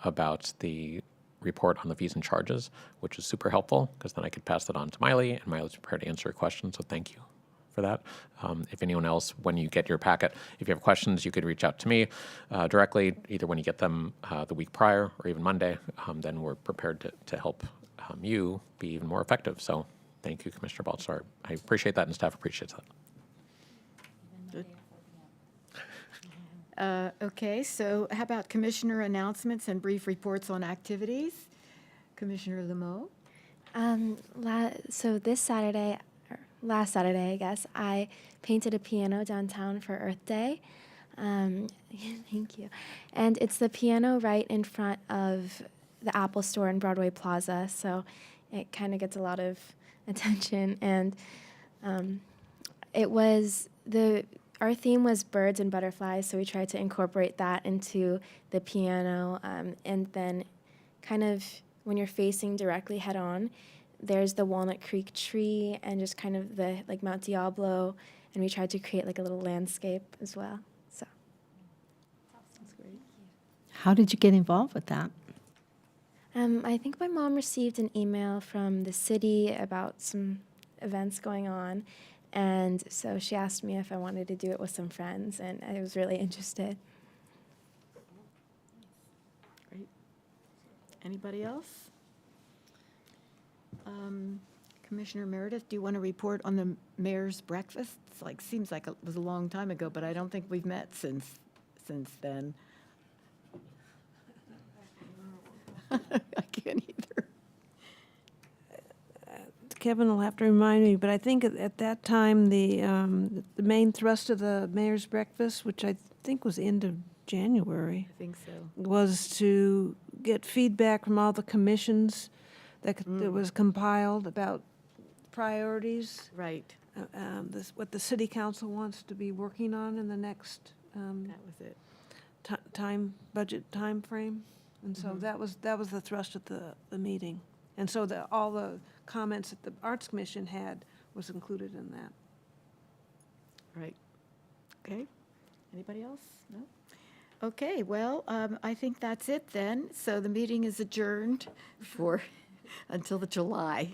about the report on the fees and charges, which is super helpful, because then I could pass that on to Miley, and Miley's prepared to answer your questions, so thank you for that. If anyone else, when you get your packet, if you have questions, you could reach out to me directly, either when you get them the week prior or even Monday. Then we're prepared to help you be even more effective. So thank you, Commissioner Baltzar. I appreciate that, and staff appreciates that. Okay, so how about commissioner announcements and brief reports on activities? Commissioner Lemo? So this Saturday, or last Saturday, I guess, I painted a piano downtown for Earth Day. Thank you. And it's the piano right in front of the Apple Store in Broadway Plaza, so it kind of gets a lot of attention. And our theme was birds and butterflies, so we tried to incorporate that into the piano. And then kind of when you're facing directly head on, there's the Walnut Creek tree and just kind of the like Mount Diablo, and we tried to create like a little landscape as well. So That's great. How did you get involved with that? I think my mom received an email from the city about some events going on, and so she asked me if I wanted to do it with some friends, and I was really interested. Great. Anybody else? Commissioner Meredith, do you want to report on the mayor's breakfast? It's seems like it was a long time ago, but I don't think we've met since then. I can't either. Kevin will have to remind me, but I think at that time, the main thrust of the mayor's breakfast, which I think was end of January, I think so. was to get feedback from all the commissions that was compiled about priorities, Right, what the city council wants to be working on in the next that was it. budget time frame. And so that was the thrust of the meeting. And so all the comments that the Arts Commission had was included in that. Right. Okay. Anybody else? No? Okay, well, I think that's it then. So the meeting is adjourned until the July